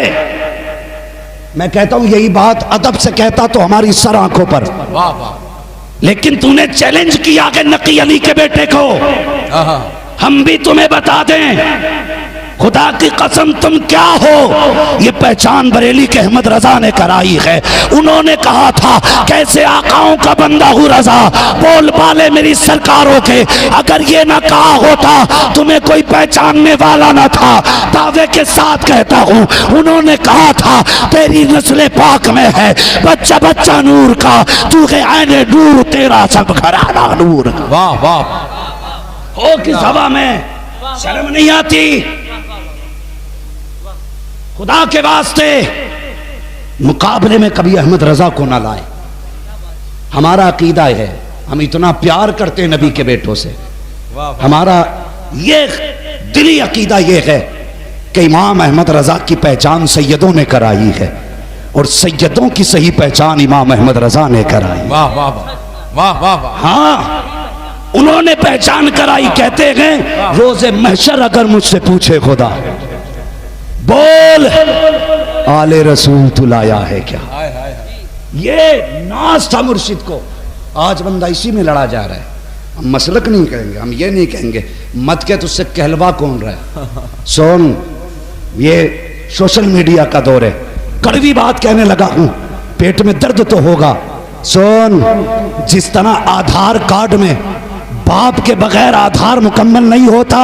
मैं कहता हूं यही बात अदब से कहता तो हमारी सर आंखों पर। वाह वाह। लेकिन तूने चैलेंज किया कि नकी अली के बेटे को हम भी तुम्हें बता दें। खुदा की कसम तुम क्या हो, ये पहचान बरेली के अहमद रजा ने कराई है। उन्होंने कहा था कैसे आकाओं का बंदा हूँ रजा, बोल बाले मेरी सरकारों के। अगर ये ना कहा होता तुम्हें कोई पहचानने वाला ना था। दावे के साथ कहता हूँ उन्होंने कहा था तेरी नस्ल पाक में है बच्चा बच्चा नूर का, तू है आने नूर तेरा सब घराना नूर। वाह वाह। हो किस हवा में, शर्म नहीं आती? खुदा के वास्ते मुकाबले में कभी अहमद रजा को ना लाए। हमारा अकीदा है, हम इतना प्यार करते हैं नबी के बेटों से। हमारा ये दिली अकीदा ये है कि इमाम अहमद रजा की पहचान सैयदों ने कराई है और सैयदों की सही पहचान इमाम अहमद रजा ने कराई। वाह वाह वाह वाह वाह। हाँ, उन्होंने पहचान कराई। कहते हैं रोज़े महशर अगर मुझसे पूछे खुदा बोल आले रसूल तू लाया है क्या, ये नाज था मुर्शिद को। आज बंदा इसी में लड़ा जा रहा है। हम मसलक नहीं कहेंगे, हम ये नहीं कहेंगे मत के तुझसे कहलवा कौन रहा है। सोन, ये सोशल मीडिया का दौर है, कड़वी बात कहने लगा हूं, पेट में दर्द तो होगा। सोन, जिस तरह आधार कार्ड में बाप के बगैर आधार मुकम्मल नहीं होता,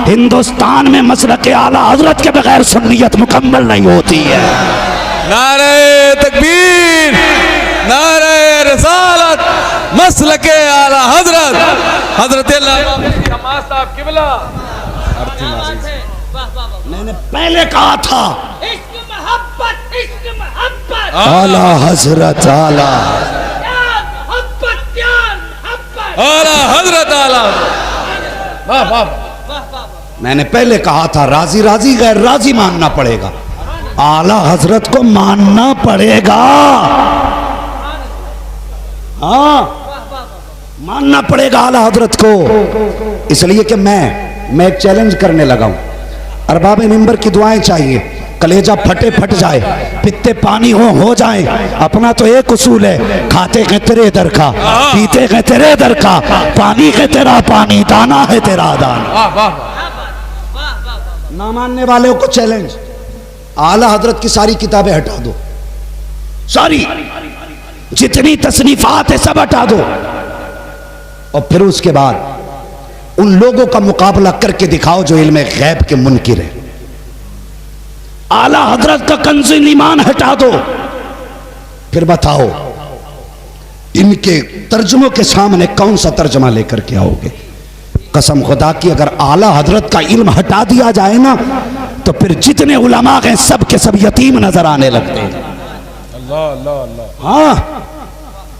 हिंदुस्तान में मसलक आला हजरत के बगैर सुन्नियत मुकम्मल नहीं होती है। नारे तकबीर, नारे रिसालत, मसलक आला हजरत, हजरत अल्लामा साहब किबला। मैंने पहले कहा था आला हजरत, आला आला हजरत, आला। वाह वाह। मैंने पहले कहा था राजी राजी गैर राजी मानना पड़ेगा, आला हजरत को मानना पड़ेगा। हाँ, मानना पड़ेगा आला हजरत को। इसलिए कि मैं एक चैलेंज करने लगा हूं। अरबाब मिंबर की दुआएं चाहिए, कलेजा फटे फट जाए, पित्ते पानी हो जाए। अपना तो एक उसूल है, खाते हैं तेरे दर का, पीते हैं तेरे दर का, पानी है तेरा पानी, दाना है तेरा दाना। ना मानने वाले को चैलेंज, आला हजरत की सारी किताबें हटा दो, सारी जितनी तसनीफात है सब हटा दो, और फिर उसके बाद उन लोगों का मुकाबला करके दिखाओ जो इल्म गैब के मुनकिर है। आला हजरत का कंज़ुल ईमान हटा दो, फिर बताओ इनके तर्जुमों के सामने कौन सा तर्जुमा लेकर के आओगे। कसम खुदा की, अगर आला हजरत का इल्म हटा दिया जाए ना तो फिर जितने उलमा हैं सब के सब यतीम नजर आने लगते हैं। अल्लाह अल्लाह अल्लाह। हाँ,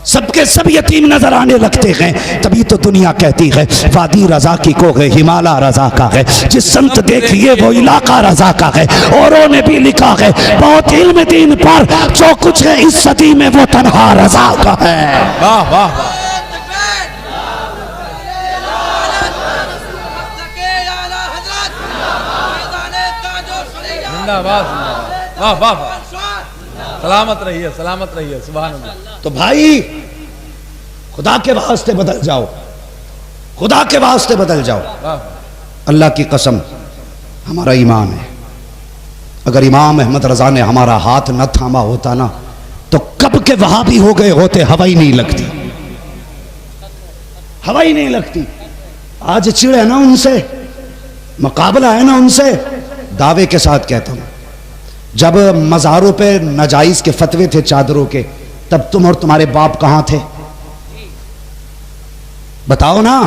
सबके सब यतीम नजर आने लगते हैं। तभी तो दुनिया कहती है वादी रजा की को है, हिमालय रजा का है, जिस संत देखिए वो इलाका रजा का है। औरों ने भी लिखा है बहुत इल्म दीन पर, जो कुछ है इस सदी में वो तन्हा रजा का है। वाह वाह। वाह वाह। सलामत रहिए, सलामत रहिए, सुभान अल्लाह। तो भाई खुदा के वास्ते बदल जाओ, खुदा के वास्ते बदल जाओ। अल्लाह की कसम हमारा ईमान है, अगर इमाम अहमद रजा ने हमारा हाथ न थामा होता ना तो कब के वहां भी हो गए होते, हवा ही नहीं लगती। हवा ही नहीं लगती। आज चिड़ है ना उनसे, मुकाबला है ना उनसे। दावे के साथ कहता हूं, जब मज़ारों पे नाजायज के फतवे थे चादरों के, तब तुम और तुम्हारे बाप कहां थे? बताओ ना।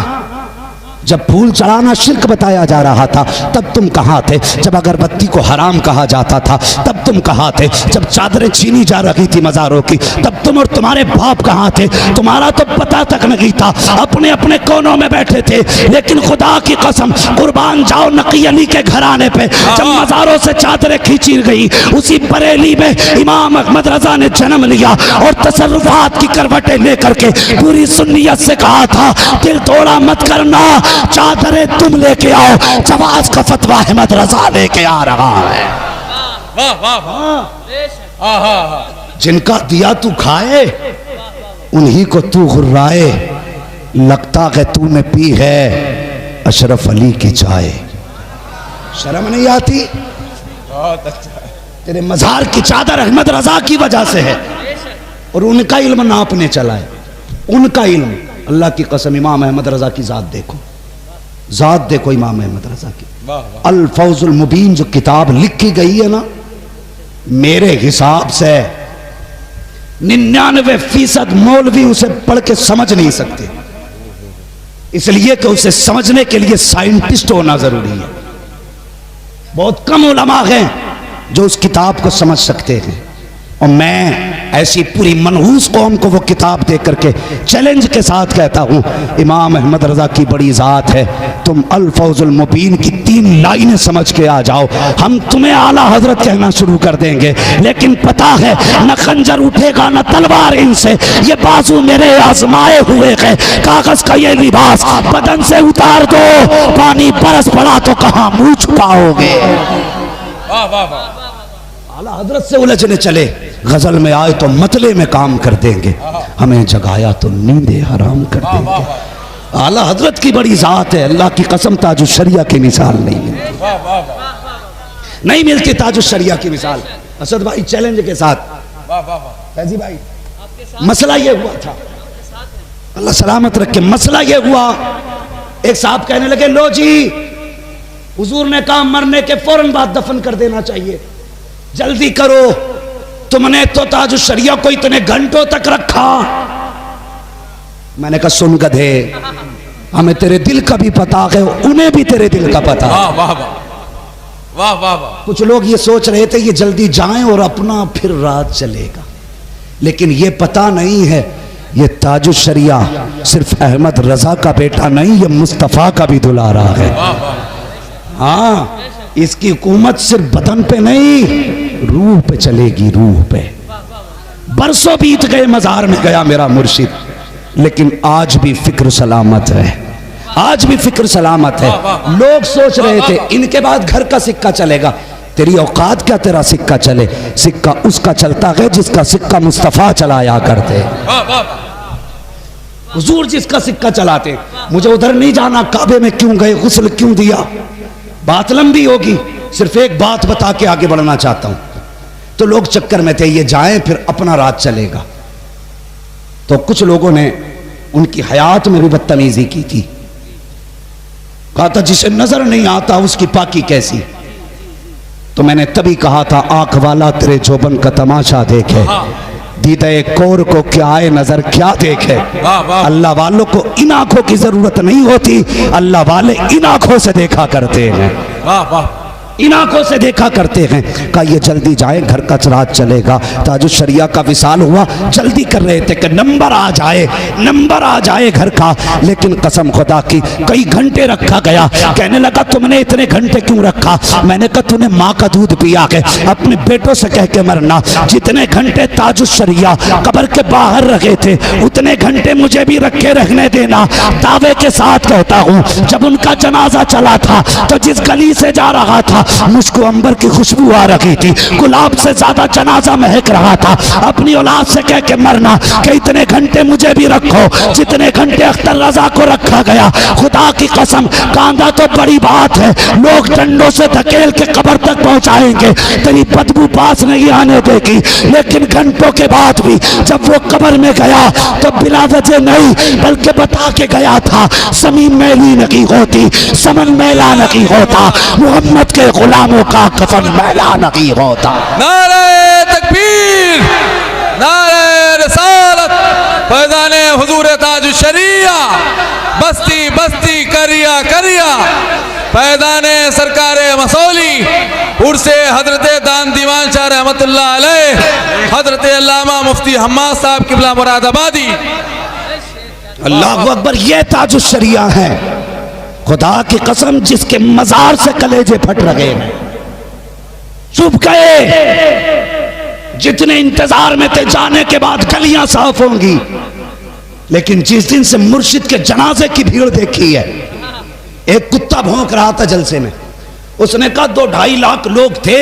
जब फूल चढ़ाना शिर्क बताया जा रहा था, तब तुम कहां थे? जब अगरबत्ती को हराम कहा जाता था, तब तुम कहां थे? जब चादरें छीनी जा रही थी मज़ारों की, तब तुम और तुम्हारे बाप कहां थे? तुम्हारा तो पता तक नहीं था, अपने अपने कोनों में बैठे थे। लेकिन खुदा की कसम, कुर्बान जाओ नकी अली के घराने पे, जब मज़ारों से चादरें खींची गई, उसी बरेली में इमाम अहमद रजा ने जन्म लिया और तसर्रुफात की करवटें लेकर के पूरी सुन्नियत से कहा था, दिल तोड़ा मत करना, चादरें तुम लेके आओ। जवाज का फतवा अहमद रजा लेके आ रहा है। वाह वाह वाह। जिनका दिया तू खाए, उन्हीं को तू गुर्राए। लगता है तूने पी है अशरफ अली की चाय। शर्म नहीं आती? बहुत अच्छा। तेरे मज़ार की चादर अहमद रजा की वजह से है, और उनका इल्म नापने चला है। उनका इल्म, अल्लाह की कसम, इमाम अहमद रजा की जात देखो, जात देखो इमाम अहमद रजा की। अल फौजुल मुबीन जो किताब लिखी गई है ना, मेरे हिसाब से 99% मौलवी उसे पढ़ के समझ नहीं सकते, इसलिए कि उसे समझने के लिए साइंटिस्ट होना जरूरी है। बहुत कम उलमा हैं जो उस किताब को समझ सकते हैं, और मैं ऐसी पूरी मनहूस कौम को वो किताब दे करके चैलेंज के साथ कहता हूँ, इमाम अहमद रजा की बड़ी ज़ात है। तुम अल फौजुल मुबीन की 3 लाइनें समझ के आ जाओ, हम तुम्हें आला हजरत कहना शुरू कर देंगे। लेकिन पता है न खंजर उठेगा न तलवार इनसे, ये बाजू मेरे आजमाए हुए हैं। कागज का ये लिबास बदन से उतार दो, पानी बरस पड़ा तो कहाँ मुंह छुपाओगे। वाह वाह वाह। आला हजरत से उलझने चले, गजल में आए तो मतले में काम कर देंगे, हमें जगाया तो नींदे हराम कर देंगे। आला हजरत की बड़ी जात है, अल्लाह की कसम ताजुल शरिया की मिसाल नहीं मिलती, नहीं मिलती ताजुल शरिया की मिसाल। असद भाई चैलेंज के साथ, फैजी भाई, मसला ये हुआ था, अल्लाह सलामत रखे, मसला ये हुआ, एक साहब कहने लगे, लो जी हुजूर ने कहा मरने के फौरन बाद दफन कर देना चाहिए, जल्दी करो, तुमने तो ताजुल शरिया को इतने घंटों तक रखा। मैंने कहा सुन गधे, हमें तेरे दिल का भी पता है, उन्हें भी तेरे दिल का पता। वाह वाह वाह वाह वाह। कुछ लोग ये सोच रहे थे ये जल्दी जाएं और अपना फिर रात चलेगा, लेकिन ये पता नहीं है ये ताजुल शरिया सिर्फ अहमद रजा का बेटा नहीं, ये मुस्तफ़ा का भी दुलारा है। हाँ, इसकी हुकूमत सिर्फ बदन पे नहीं, रूह पे चलेगी, रूह पे। बरसों बीत गए, मजार में गया मेरा मुर्शिद, लेकिन आज भी फिक्र सलामत है, आज भी फिक्र सलामत है। लोग सोच रहे थे इनके बाद घर का सिक्का चलेगा, तेरी औकात क्या तेरा सिक्का चले? सिक्का उसका चलता है जिसका सिक्का मुस्तफ़ा चलाया करते, हुजूर जिसका सिक्का चलाते। मुझे उधर नहीं जाना, काबे में क्यों गए, गुस्ल क्यों दिया, बात लंबी होगी, सिर्फ एक बात बता के आगे बढ़ना चाहता हूं। तो लोग चक्कर में थे ये जाएं फिर अपना राज चलेगा, तो कुछ लोगों ने उनकी हयात में भी बदतमीजी की थी, कहा था जिसे नजर नहीं आता उसकी पाकी कैसी। तो मैंने तभी कहा था आंख वाला तेरे जोबन का तमाशा देखे, दीदे कोर को क्या आए नजर क्या देखे। अल्लाह वालों को इन आंखों की जरूरत नहीं होती, अल्लाह वाले इन आंखों से देखा करते हैं। वाह वाह, इन आंखों से देखा करते हैं। कहा ये जल्दी जाए, घर का राज चलेगा। ताजुल शरिया का विसाल हुआ, जल्दी कर रहे थे कि नंबर आ जाए, नंबर आ जाए घर का, लेकिन कसम खुदा की कई घंटे रखा गया। कहने लगा तुमने इतने घंटे क्यों रखा? मैंने कहा तूने माँ का दूध पिया है, अपने बेटों से कह के मरना। जितने घंटे ताजुल शरिया कब्र के बाहर रखे थे उतने घंटे मुझे भी रखे रहने देना। दावे के साथ कहता हूँ जब उनका जनाजा चला था तो जिस गली से जा रहा था मुझको अंबर की खुशबू आ रही थी, गुलाब से ज्यादा जनाजा महक रहा था। अपनी औलाद से कह के मरना कि इतने घंटे मुझे भी रखो जितने घंटे अख्तर रजा को रखा गया। खुदा की कसम, कांदा तो बड़ी बात है, लोग डंडों से धकेल के कब्र तक पहुंचाएंगे, तेरी बदबू पास नहीं आने देगी। लेकिन घंटों के बाद भी जब वो कब्र में गया तो बिला वजह नहीं बल्कि बता के गया था, ज़मीन मैली नहीं होती, समन मैला नहीं होता, मोहम्मद के गुलामों का कफन मैला नहीं होता। नारे तकबीर, नारे रिसालत, फैज़ाने हुजूर ताजुश शरिया, बस्ती बस्ती करिया करिया, फैज़ाने सरकारे मसौली, उर्से हजरत दान दीवान शाह रहमतुल्लाह अलैह, हजरत अल्लामा मुफ्ती हम्माद साहब किबला मुरादाबादी। अल्लाहु अकबर, ये ताजुश शरिया है। खुदा की कसम, जिसके मजार से कलेजे फट रहे हैं, चुप गए। जितने इंतजार में थे, जाने के बाद गलियां साफ होंगी, लेकिन जिस दिन से मुर्शिद के जनाजे की भीड़ देखी है, एक कुत्ता भौंक रहा था जलसे में, उसने कहा 2-2.5 लाख लोग थे,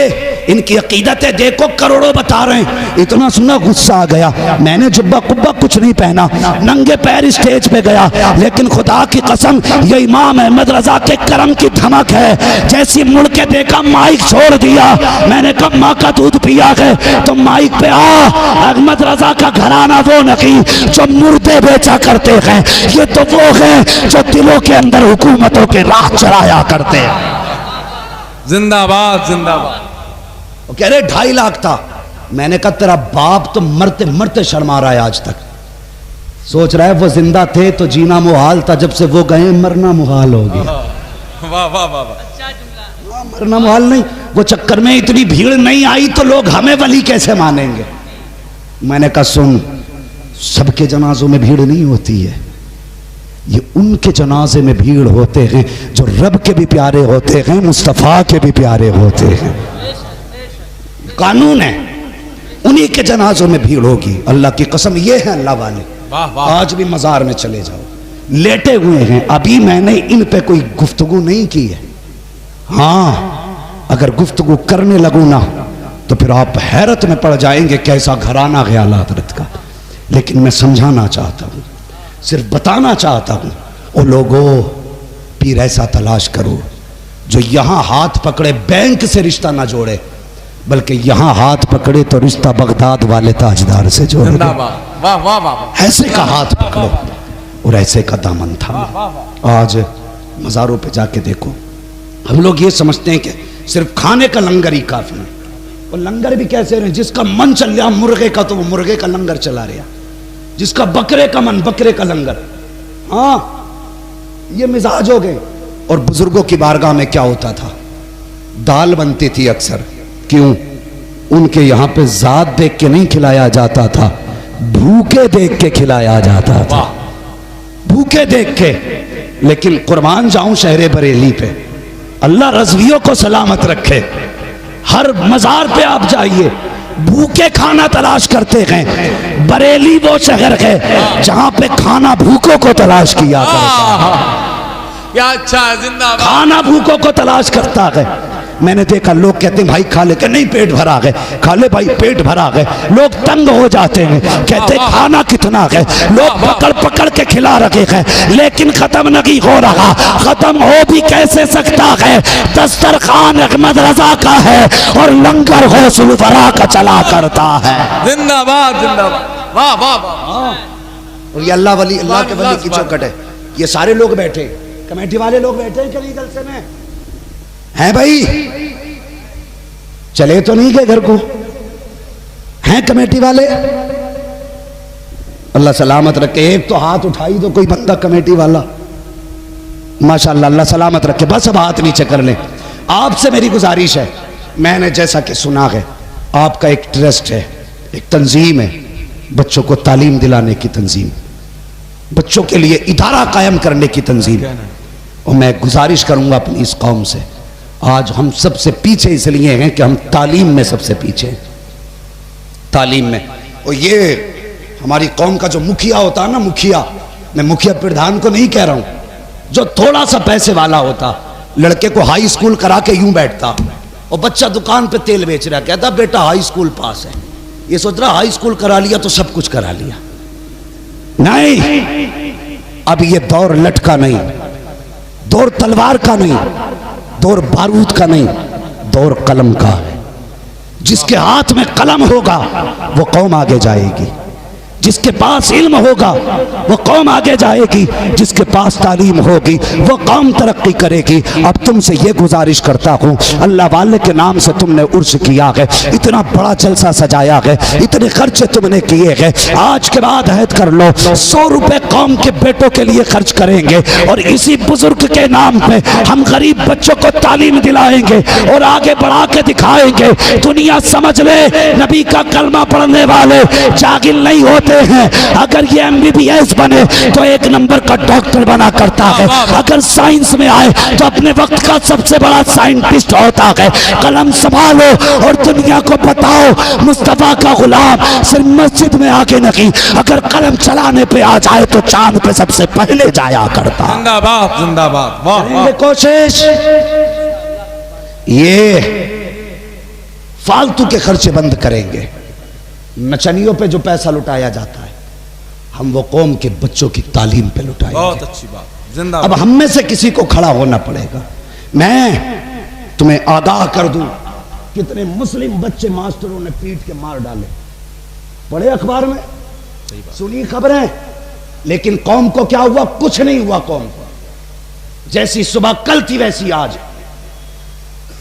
इनकी अकीदतें देखो, करोड़ों बता रहे हैं। इतना सुना गुस्सा आ गया, मैंने जुब्बा कुब्बा कुछ नहीं पहना, नंगे पैर स्टेज पे गया। लेकिन खुदा की कसम, ये इमाम अहमद रजा के करम की धमक है। जैसी मुड़ के देखा, माइक छोड़ दिया, मैंने कहा माँ का दूध पिया है तो माइक पे आ। अहमद रजा का घराना वो नहीं जो मुर्दे बेचा करते हैं, ये तो वो है जो दिलों के अंदर हुकूमतों के राह चलाया करते हैं। जिंदाबाद जिंदाबाद। वो कह रहे 2.5 लाख था। मैंने कहा तेरा बाप तो मरते मरते शर्मा रहा है आज तक, सोच रहा है वो जिंदा थे तो जीना मुहाल था, जब से वो गए मरना मुहाल हो गया। वाह वाह वाह वाह। मरना मुहाल नहीं, वो चक्कर में इतनी भीड़ नहीं आई तो लोग हमें वली कैसे मानेंगे। मैंने कहा सुन, सबके जनाजों में भीड़ नहीं होती है, ये उनके जनाजे में भीड़ होते हैं जो रब के भी प्यारे होते हैं, मुस्तफ़ा के भी प्यारे होते हैं। कानून है, उन्हीं के जनाजों में भीड़ होगी। अल्लाह की कसम, ये है अल्लाह वाले। वाह वाह। आज भी मजार में चले जाओ, लेटे हुए हैं। अभी मैंने इन पे कोई गुफ्तगू नहीं की है। हाँ, अगर गुफ्तगू करने लगूं ना तो फिर आप हैरत में पड़ जाएंगे, कैसा घराना ख्याल हजरत का। लेकिन मैं समझाना चाहता हूँ, सिर्फ बताना चाहता हूँ, ओ लोगों, पीर ऐसा तलाश करो जो यहाँ हाथ पकड़े बैंक से रिश्ता ना जोड़े, बल्कि यहाँ हाथ पकड़े तो रिश्ता बगदाद वाले ताजदार से जोड़े। वाह वाह वाह। ऐसे का हाथ पकड़ो और ऐसे का दामन था। आज मज़ारों पे जाके देखो, हम लोग ये समझते हैं कि सिर्फ खाने का लंगर ही काफी है। और लंगर भी कैसे रहे, जिसका मन चल रहा मुर्गे का तो वो मुर्गे का लंगर चला रहा, जिसका बकरे का मन बकरे का लंगर। हाँ, ये मिजाज हो गए। और बुजुर्गों की बारगाह में क्या होता था, दाल बनती थी अक्सर। क्यों? उनके यहाँ पे जात देख के नहीं खिलाया जाता था, भूखे देख के खिलाया जाता था, भूखे देख के। लेकिन कुर्बान जाऊं शहरे बरेली पे, अल्लाह रज़वियों को सलामत रखे, हर मजार पे आप जाइए, भूखे खाना तलाश करते हैं। बरेली वो शहर है जहां पे खाना भूखों को तलाश किया करता है। क्या अच्छा है, जिंदाबाद। खाना भूखों को तलाश करता है। मैंने देखा लोग कहते हैं भाई खा ले, के नहीं पेट भरा है, खा ले भाई पेट भरा है। लोग तंग हो जाते हैं, कहते खाना कितना है, लोग पकड़ पकड़ के खिला रखे हैं, लेकिन खत्म नहीं हो रहा। खत्म हो भी कैसे सकता है, दस्तरखान अहमद रजा का है और लंगर गौसुल वरा का चला करता है। जिंदाबाद जिंदाबाद। वाह वाह वाह। और ये अल्लाह वली, अल्लाह के वली की चौखट है। ये सारे लोग बैठे, कमेटी वाले लोग बैठे हैं कहीं जलसे में हैं भाई, चले तो नहीं गए घर को, हैं कमेटी वाले? अल्लाह सलामत रखे। एक तो हाथ उठाई तो कोई बंदा कमेटी वाला, माशाअल्लाह, अल्लाह सलामत रखे। बस अब हाथ नीचे कर ले। आपसे मेरी गुजारिश है, मैंने जैसा कि सुना है, आपका एक ट्रस्ट है, एक तंजीम है, बच्चों को तालीम दिलाने की तंजीम, बच्चों के लिए इदारा कायम करने की तंजीम। और मैं गुजारिश करूंगा अपनी इस कौम से, आज हम सबसे पीछे इसलिए हैं कि हम तालीम में सबसे पीछे हैं, तालीम में। और ये हमारी कौम का जो मुखिया होता है ना, मुखिया, मैं मुखिया प्रधान को नहीं कह रहा हूं, जो थोड़ा सा पैसे वाला होता, लड़के को हाई स्कूल करा के यूं बैठता और बच्चा दुकान पे तेल बेच रहा, कहता बेटा हाई स्कूल पास है। ये सोच रहा हाई स्कूल करा लिया तो सब कुछ करा लिया। नहीं, अब ये दौर लटका नहीं, दौर तलवार का नहीं, दौर बारूद का नहीं, दौर कलम का है। जिसके हाथ में कलम होगा वो कौम आगे जाएगी, जिसके पास इल्म होगा वो कौम आगे जाएगी, जिसके पास तालीम होगी वो कौम तरक्की करेगी। अब तुमसे ये गुजारिश करता हूँ, अल्लाह वाले के नाम से तुमने उर्स किया है, इतना बड़ा जलसा सजाया है, इतने खर्चे तुमने किए हैं, आज के बाद अहद कर लो 100 रुपए कौम के बेटों के लिए खर्च करेंगे और इसी बुजुर्ग के नाम पे हम गरीब बच्चों को तालीम दिलाएंगे और आगे बढ़ा के दिखाएंगे। दुनिया समझ ले, नबी का कलमा पढ़ने वाले जागिल नहीं होते हैं। अगर ये MBBS बने तो 1 नंबर का डॉक्टर बना करता है, अगर साइंस में आए तो अपने वक्त का सबसे बड़ा साइंटिस्ट होता है। कलम संभालो और दुनिया को बताओ मुस्तफा का गुलाम सिर्फ मस्जिद में आके नहीं, अगर कलम चलाने पे आ जाए तो चांद पे सबसे पहले जाया करता। जिंदाबाद जिंदाबाद, वाह वाह। कोशिश ये फालतू के खर्चे बंद करेंगे। नचनियों पे जो पैसा लुटाया जाता है हम वो कौम के बच्चों की तालीम पे लुटाएंगे। बहुत अच्छी बात, जिंदाबाद। अब हम में से किसी को खड़ा होना पड़ेगा। मैं तुम्हें आगाह कर दूं, कितने मुस्लिम बच्चे मास्टरों ने पीट के मार डाले, पढ़े अखबार में, सुनी खबरें, लेकिन कौम को क्या हुआ? कुछ नहीं हुआ। कौम को जैसी सुबह कल थी वैसी आज।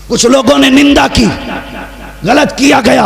कुछ लोगों ने निंदा की, गलत किया गया,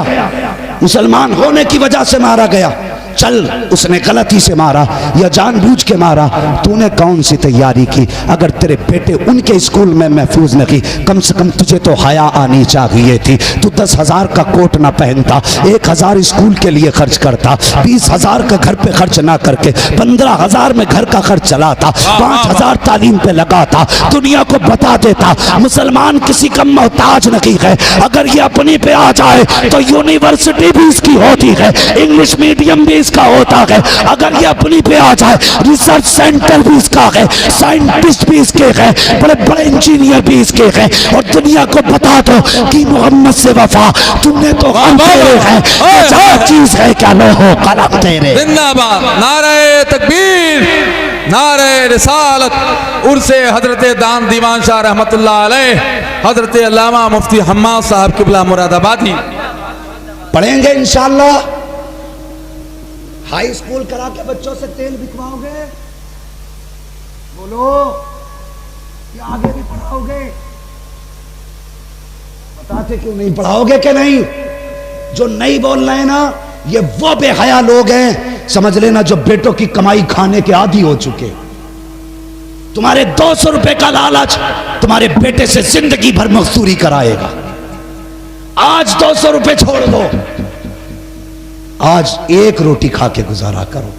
मुसलमान होने की वजह से मारा गया। चल, उसने गलती से मारा या जानबूझ के मारा, तूने कौन सी तैयारी की? अगर तेरे बेटे उनके स्कूल में महफूज नहीं, कम से कम तुझे तो हया आनी चाहिए थी। तू 10,000 का कोट ना पहनता, 1,000 स्कूल के लिए खर्च करता, 20,000 का घर पे खर्च ना करके 15,000 में घर का खर्च चलाता, 5,000 तालीम पे लगाता, दुनिया को बता देता मुसलमान किसी का मोहताज नहीं है। अगर ये अपनी पे आ जाए तो यूनिवर्सिटी भी इसकी होती है, इंग्लिश मीडियम भी इसका होता है। अगर ये अपनी पे आ जाए रिसर्च सेंटर भी इसका है, साइंटिस्ट भी इसके हैं, बड़े बड़े इंजीनियर भी इसके हैं। और दुनिया को बता दो कि मोहम्मद से वफा तूने तो हम तेरे हैं, चीज है क्या लो हो कलम तेरे। जिंदाबाद, नारे तकबीर, नारे रिसालत, उर्से हजरत दान दीवान शाह रहमतुल्लाह अलैह, हजरत अल्लामा मुफ्ती हम्माद साहब किबला मुरादाबादी। पढ़ेंगे इंशाअल्लाह। हाई स्कूल करा के बच्चों से तेल बिकवाओगे? बोलो, या आगे भी पढ़ाओगे? बताते क्यों नहीं? पढ़ाओगे कि नहीं? जो नहीं बोल रहे हैं ना, ये वो बेहया लोग हैं, समझ लेना, जो बेटों की कमाई खाने के आदी हो चुके। तुम्हारे 200 रुपए का लालच तुम्हारे बेटे से जिंदगी भर मजदूरी कराएगा। आज 200 रुपए छोड़ दो, आज 1 रोटी खा के गुजारा करो।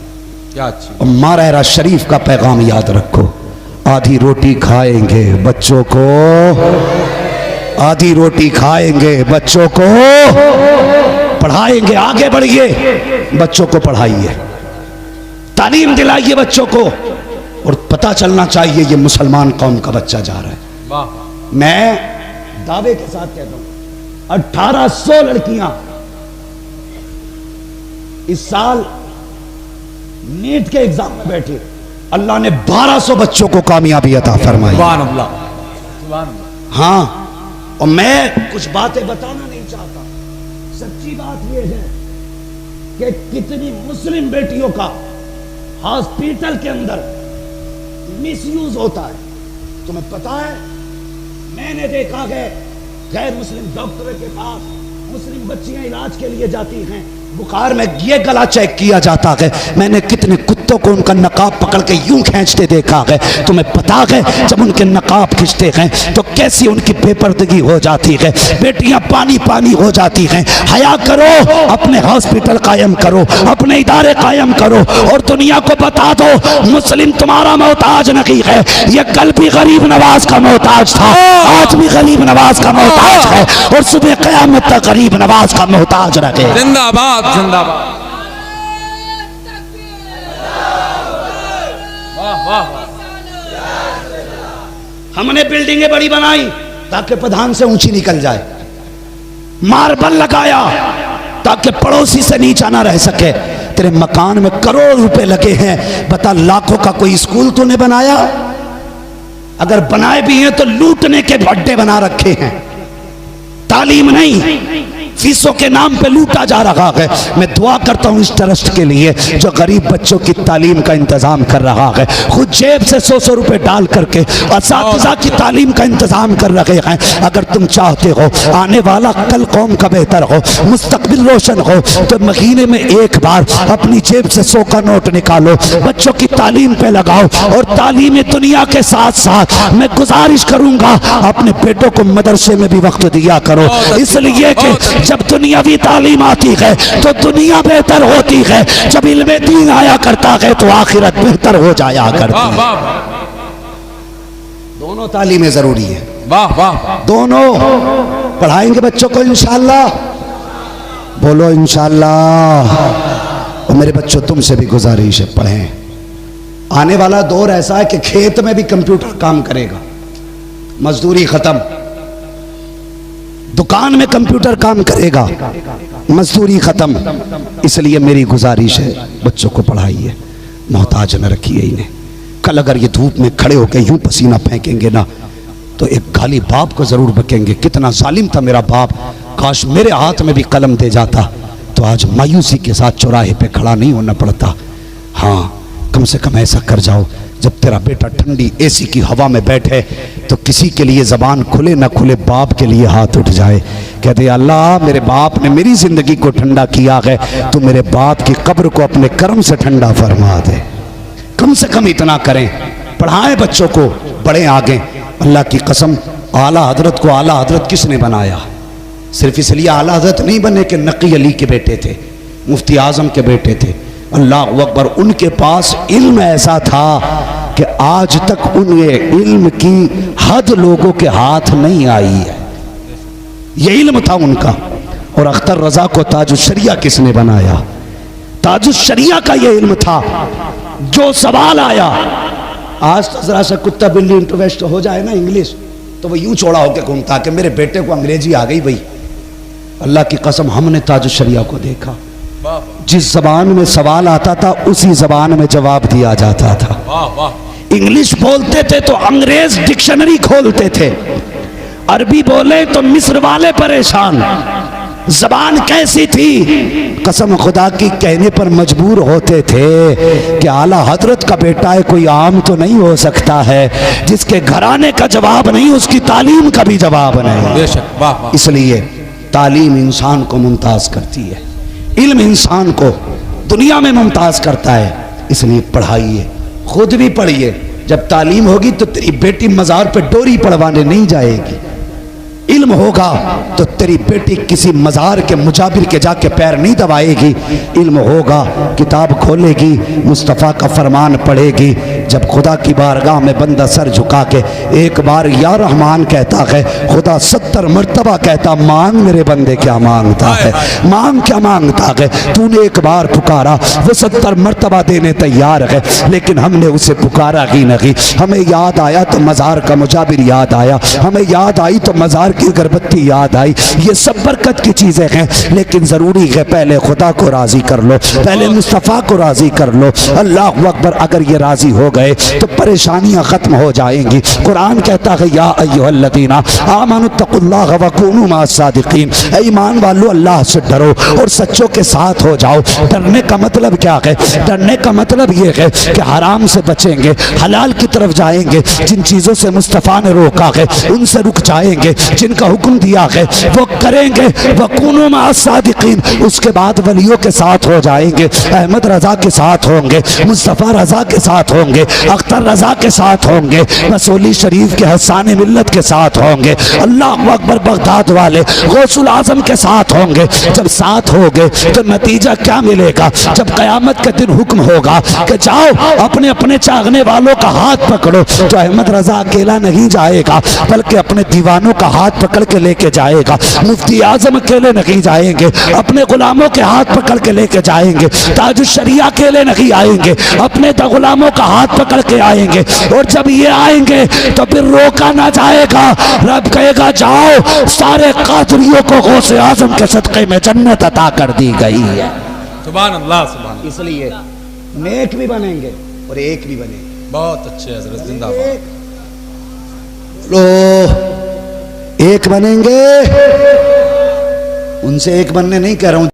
क्या अच्छी। और मारहरा शरीफ का पैगाम याद रखो, आधी रोटी खाएंगे बच्चों को, आधी रोटी खाएंगे बच्चों को पढ़ाएंगे। आगे बढ़िए, बच्चों को पढ़ाइए, तालीम दिलाइए बच्चों को, और पता चलना चाहिए ये मुसलमान कौम का बच्चा जा रहा है। वाह। मैं दावे के साथ कहता हूं 1800 लड़कियां इस साल नीट के एग्जाम में बैठी, अल्लाह ने 1200 बच्चों को कामयाबी अता फरमाई। हाँ, और मैं कुछ बातें बताना नहीं चाहता, सच्ची बात यह है कि कितनी मुस्लिम बेटियों का हॉस्पिटल के अंदर मिसयूज होता है। तुम्हें पता है, मैंने देखा है गैर मुस्लिम डॉक्टर के पास मुस्लिम बच्चियां इलाज के लिए जाती हैं, बुखार में ये गला चेक किया जाता है। मैंने कितने कुत्तों को उनका नकाब पकड़ के यूं खींचते देखा है। तुम्हें पता है, जब उनके नकाब खींचते हैं तो कैसी उनकी बेपर्दगी हो जाती है, बेटियां पानी पानी हो जाती हैं। हया करो, अपने हॉस्पिटल कायम करो, अपने इदारे कायम करो, और दुनिया को बता दो मुस्लिम तुम्हारा मोहताज नहीं है। ये कल भी गरीब नवाज का मोहताज था, आज भी गरीब नवाज का मोहताज है, और सुबह क़यामत तक गरीब नवाज का मोहताज रहे। जिंदाबाद जिंदाबाद, वाह वाह वाह। हमने बिल्डिंगें बड़ी बनाई ताकि प्रधान से ऊंची निकल जाए, मार्बल लगाया ताकि पड़ोसी से नीचा ना रह सके। तेरे मकान में करोड़ रुपए लगे हैं, बता लाखों का कोई स्कूल तूने बनाया? अगर बनाए भी हैं तो लूटने के अड्डे बना रखे हैं, तालीम नहीं, फीसों के नाम पे लूटा जा रहा है। मैं दुआ करता हूँ इस ट्रस्ट के लिए जो गरीब बच्चों की तालीम का इंतजाम कर रहा है, खुद जेब से 100 रुपए डाल करके असातिज़ा की तालीम का इंतजाम कर रहे हैं। अगर तुम चाहते हो आने वाला कल कौम का बेहतर हो, मुस्तकबिल रोशन हो, तो महीने में एक बार अपनी जेब से 100 का नोट निकालो, बच्चों की तालीम पे लगाओ। और तालीम दुनिया के साथ साथ मैं गुजारिश करूंगा अपने बेटों को मदरसे में भी वक्त दिया करो, इसलिए कि जब दुनियावी तालीम आती है तो दुनिया बेहतर होती है, जब इल्मे दीन आया करता है तो आखिरत बेहतर हो जाया करती है। दोनों तालीमें जरूरी है, वाह वाह। दोनों पढ़ाएंगे बच्चों को इंशाअल्लाह, बोलो इंशाअल्लाह। और मेरे बच्चों तुमसे भी गुजारिश है पढ़ें। आने वाला दौर ऐसा है कि खेत में भी कंप्यूटर काम करेगा, मजदूरी खत्म, दुकान में कंप्यूटर काम करेगा, मजदूरी खत्म। इसलिए मेरी गुजारिश है बच्चों को पढ़ाइए, मोहताज न रखिए इन्हें। कल अगर ये धूप में खड़े होकर यूं पसीना फेंकेंगे ना तो एक गाली बाप को जरूर बकेंगे, कितना जालिम था मेरा बाप, काश मेरे हाथ में भी कलम दे जाता तो आज मायूसी के साथ चौराहे पे खड़ा नहीं होना पड़ता। हाँ, कम से कम ऐसा कर जाओ जब तेरा बेटा ठंडी एसी की हवा में बैठे तो किसी के लिए जबान खुले ना खुले बाप के लिए हाथ उठ जाए, कहते अल्लाह मेरे बाप ने मेरी जिंदगी को ठंडा किया है, तो मेरे बाप की कब्र को अपने कर्म से ठंडा फरमा दे। कम से कम इतना करें, पढ़ाएं बच्चों को, बड़े आगे। अल्लाह की कसम, आला हजरत को आला हजरत किसने बनाया? सिर्फ इसलिए आला हजरत नहीं बने कि नकी अली के बेटे थे, मुफ्ती आजम के बेटे थे। अल्लाह अकबर, उनके पास इल्म ऐसा था कि आज तक उनके इल्म की हद लोगों के हाथ नहीं आई है, ये इल्म था उनका। और अख्तर रजा को ताजुश्शरिया किसने बनाया? ताजुश्शरिया का ये इल्म था। जो सवाल आया, आज तो जरा सा कुत्ता बिल्ली इंटरवेस्ट हो जाए ना इंग्लिश तो वो यूं चौड़ा होकर घूमता कि मेरे बेटे को अंग्रेजी आ गई भाई। अल्लाह की कसम, हमने ताजुश्शरिया को देखा, जिस जबान में सवाल आता था उसी जबान में जवाब दिया जाता था। वाह वाह। इंग्लिश बोलते थे तो अंग्रेज डिक्शनरी खोलते थे, अरबी बोले तो मिस्र वाले परेशान। जबान कैसी थी, कसम खुदा की कहने पर मजबूर होते थे कि आला हजरत का बेटा है, कोई आम तो नहीं हो सकता है, जिसके घराने का जवाब नहीं उसकी तालीम का भी जवाब नहीं। बेशक, वाह वाह। इसलिए तालीम इंसान को मुमताज करती है, इल्म इंसान को दुनिया में मुमताज करता है। इसलिए पढ़ाइए, खुद भी पढ़िए। जब तालीम होगी तो तेरी बेटी मजार पे डोरी पड़वाने नहीं जाएगी, इल्म होगा तो तेरी बेटी किसी मजार के मुजाबिर के जाके पैर नहीं दबाएगी। इल्म होगा, किताब खोलेगी, मुस्तफ़ा का फरमान पढ़ेगी। जब खुदा की बारगाह में बंदा सर झुका के एक बार या रहमान कहता है, खुदा 70 मरतबा कहता मांग मेरे बंदे क्या मांगता है, मांग क्या मांगता है। तूने एक बार पुकारा, वो 70 मरतबा देने तैयार है, लेकिन हमने उसे पुकारा ही नहीं। हमें याद आया तो मजार का मुजाबिर याद आया, हमें याद आई तो मजार की अगरबत्ती याद आई। ये सब बरकत की चीजें हैं, लेकिन जरूरी है पहले खुदा को राजी कर लो, पहले मुस्तफ़ा को राजी कर लो। अल्लाह अकबर, अगर ये राजी हो गए तो परेशानियां खत्म हो जाएंगी। कुरान कहता है या अय्युहल्लज़ीना आमनुत्तकुल्लाह व कूनू मअस-सादिकीन, ईमान वालों अल्लाह से डरो और सच्चों के साथ हो जाओ। डरने का मतलब क्या है? डरने का मतलब ये है कि हराम से बचेंगे, हलाल की तरफ जाएंगे, जिन चीजों से मुस्तफ़ा ने रोका है उनसे रुक जाएंगे, जिनका हुक्म दिया है वो करेंगे। वकूनू मअस-सादिकीन, उसके बाद वलियों के साथ हो जाएंगे, अहमद रजा के साथ होंगे, मुस्तफ़ा रजा के साथ होंगे, अख्तर रजा के साथ होंगे, मसूली शरीफ के हसान मिल्लत के साथ होंगे, अल्लाह अकबर बगदाद वाले गौसुल आजम के साथ होंगे। जब साथ होंगे तो नतीजा क्या मिलेगा? जब कयामत के दिन हुक्म होगा कि जाओ अपने अपने चाहने वालों का हाथ पकड़ो, तो अहमद रजा अकेला नहीं जाएगा बल्कि अपने दीवानों का हाथ हाथ पकड़ के लेके जाएगा। मुफ्ती आजम अकेले नहीं जाएंगे, अपने गुलामों के हाथ पकड़ के लेके जाएंगे। ताजुश शरिया अकेले नहीं आएंगे, अपने गुलामों का हाथ पकड़ के आएंगे। और जब ये आएंगे तो फिर रोका ना जाएगा। रब कहेगा जाओ, सारे कादरियों को गौसे आजम के सदक़े में जन्नत अता कर दी गई है। सुभान अल्लाह, सुभान अल्लाह। इसलिए नेक भी बनेंगे और एक भी बनेंगे। बहुत अच्छे हजरत, जिंदाबाद। लो एक बनेंगे, उनसे एक बनने नहीं कह रहा हूं।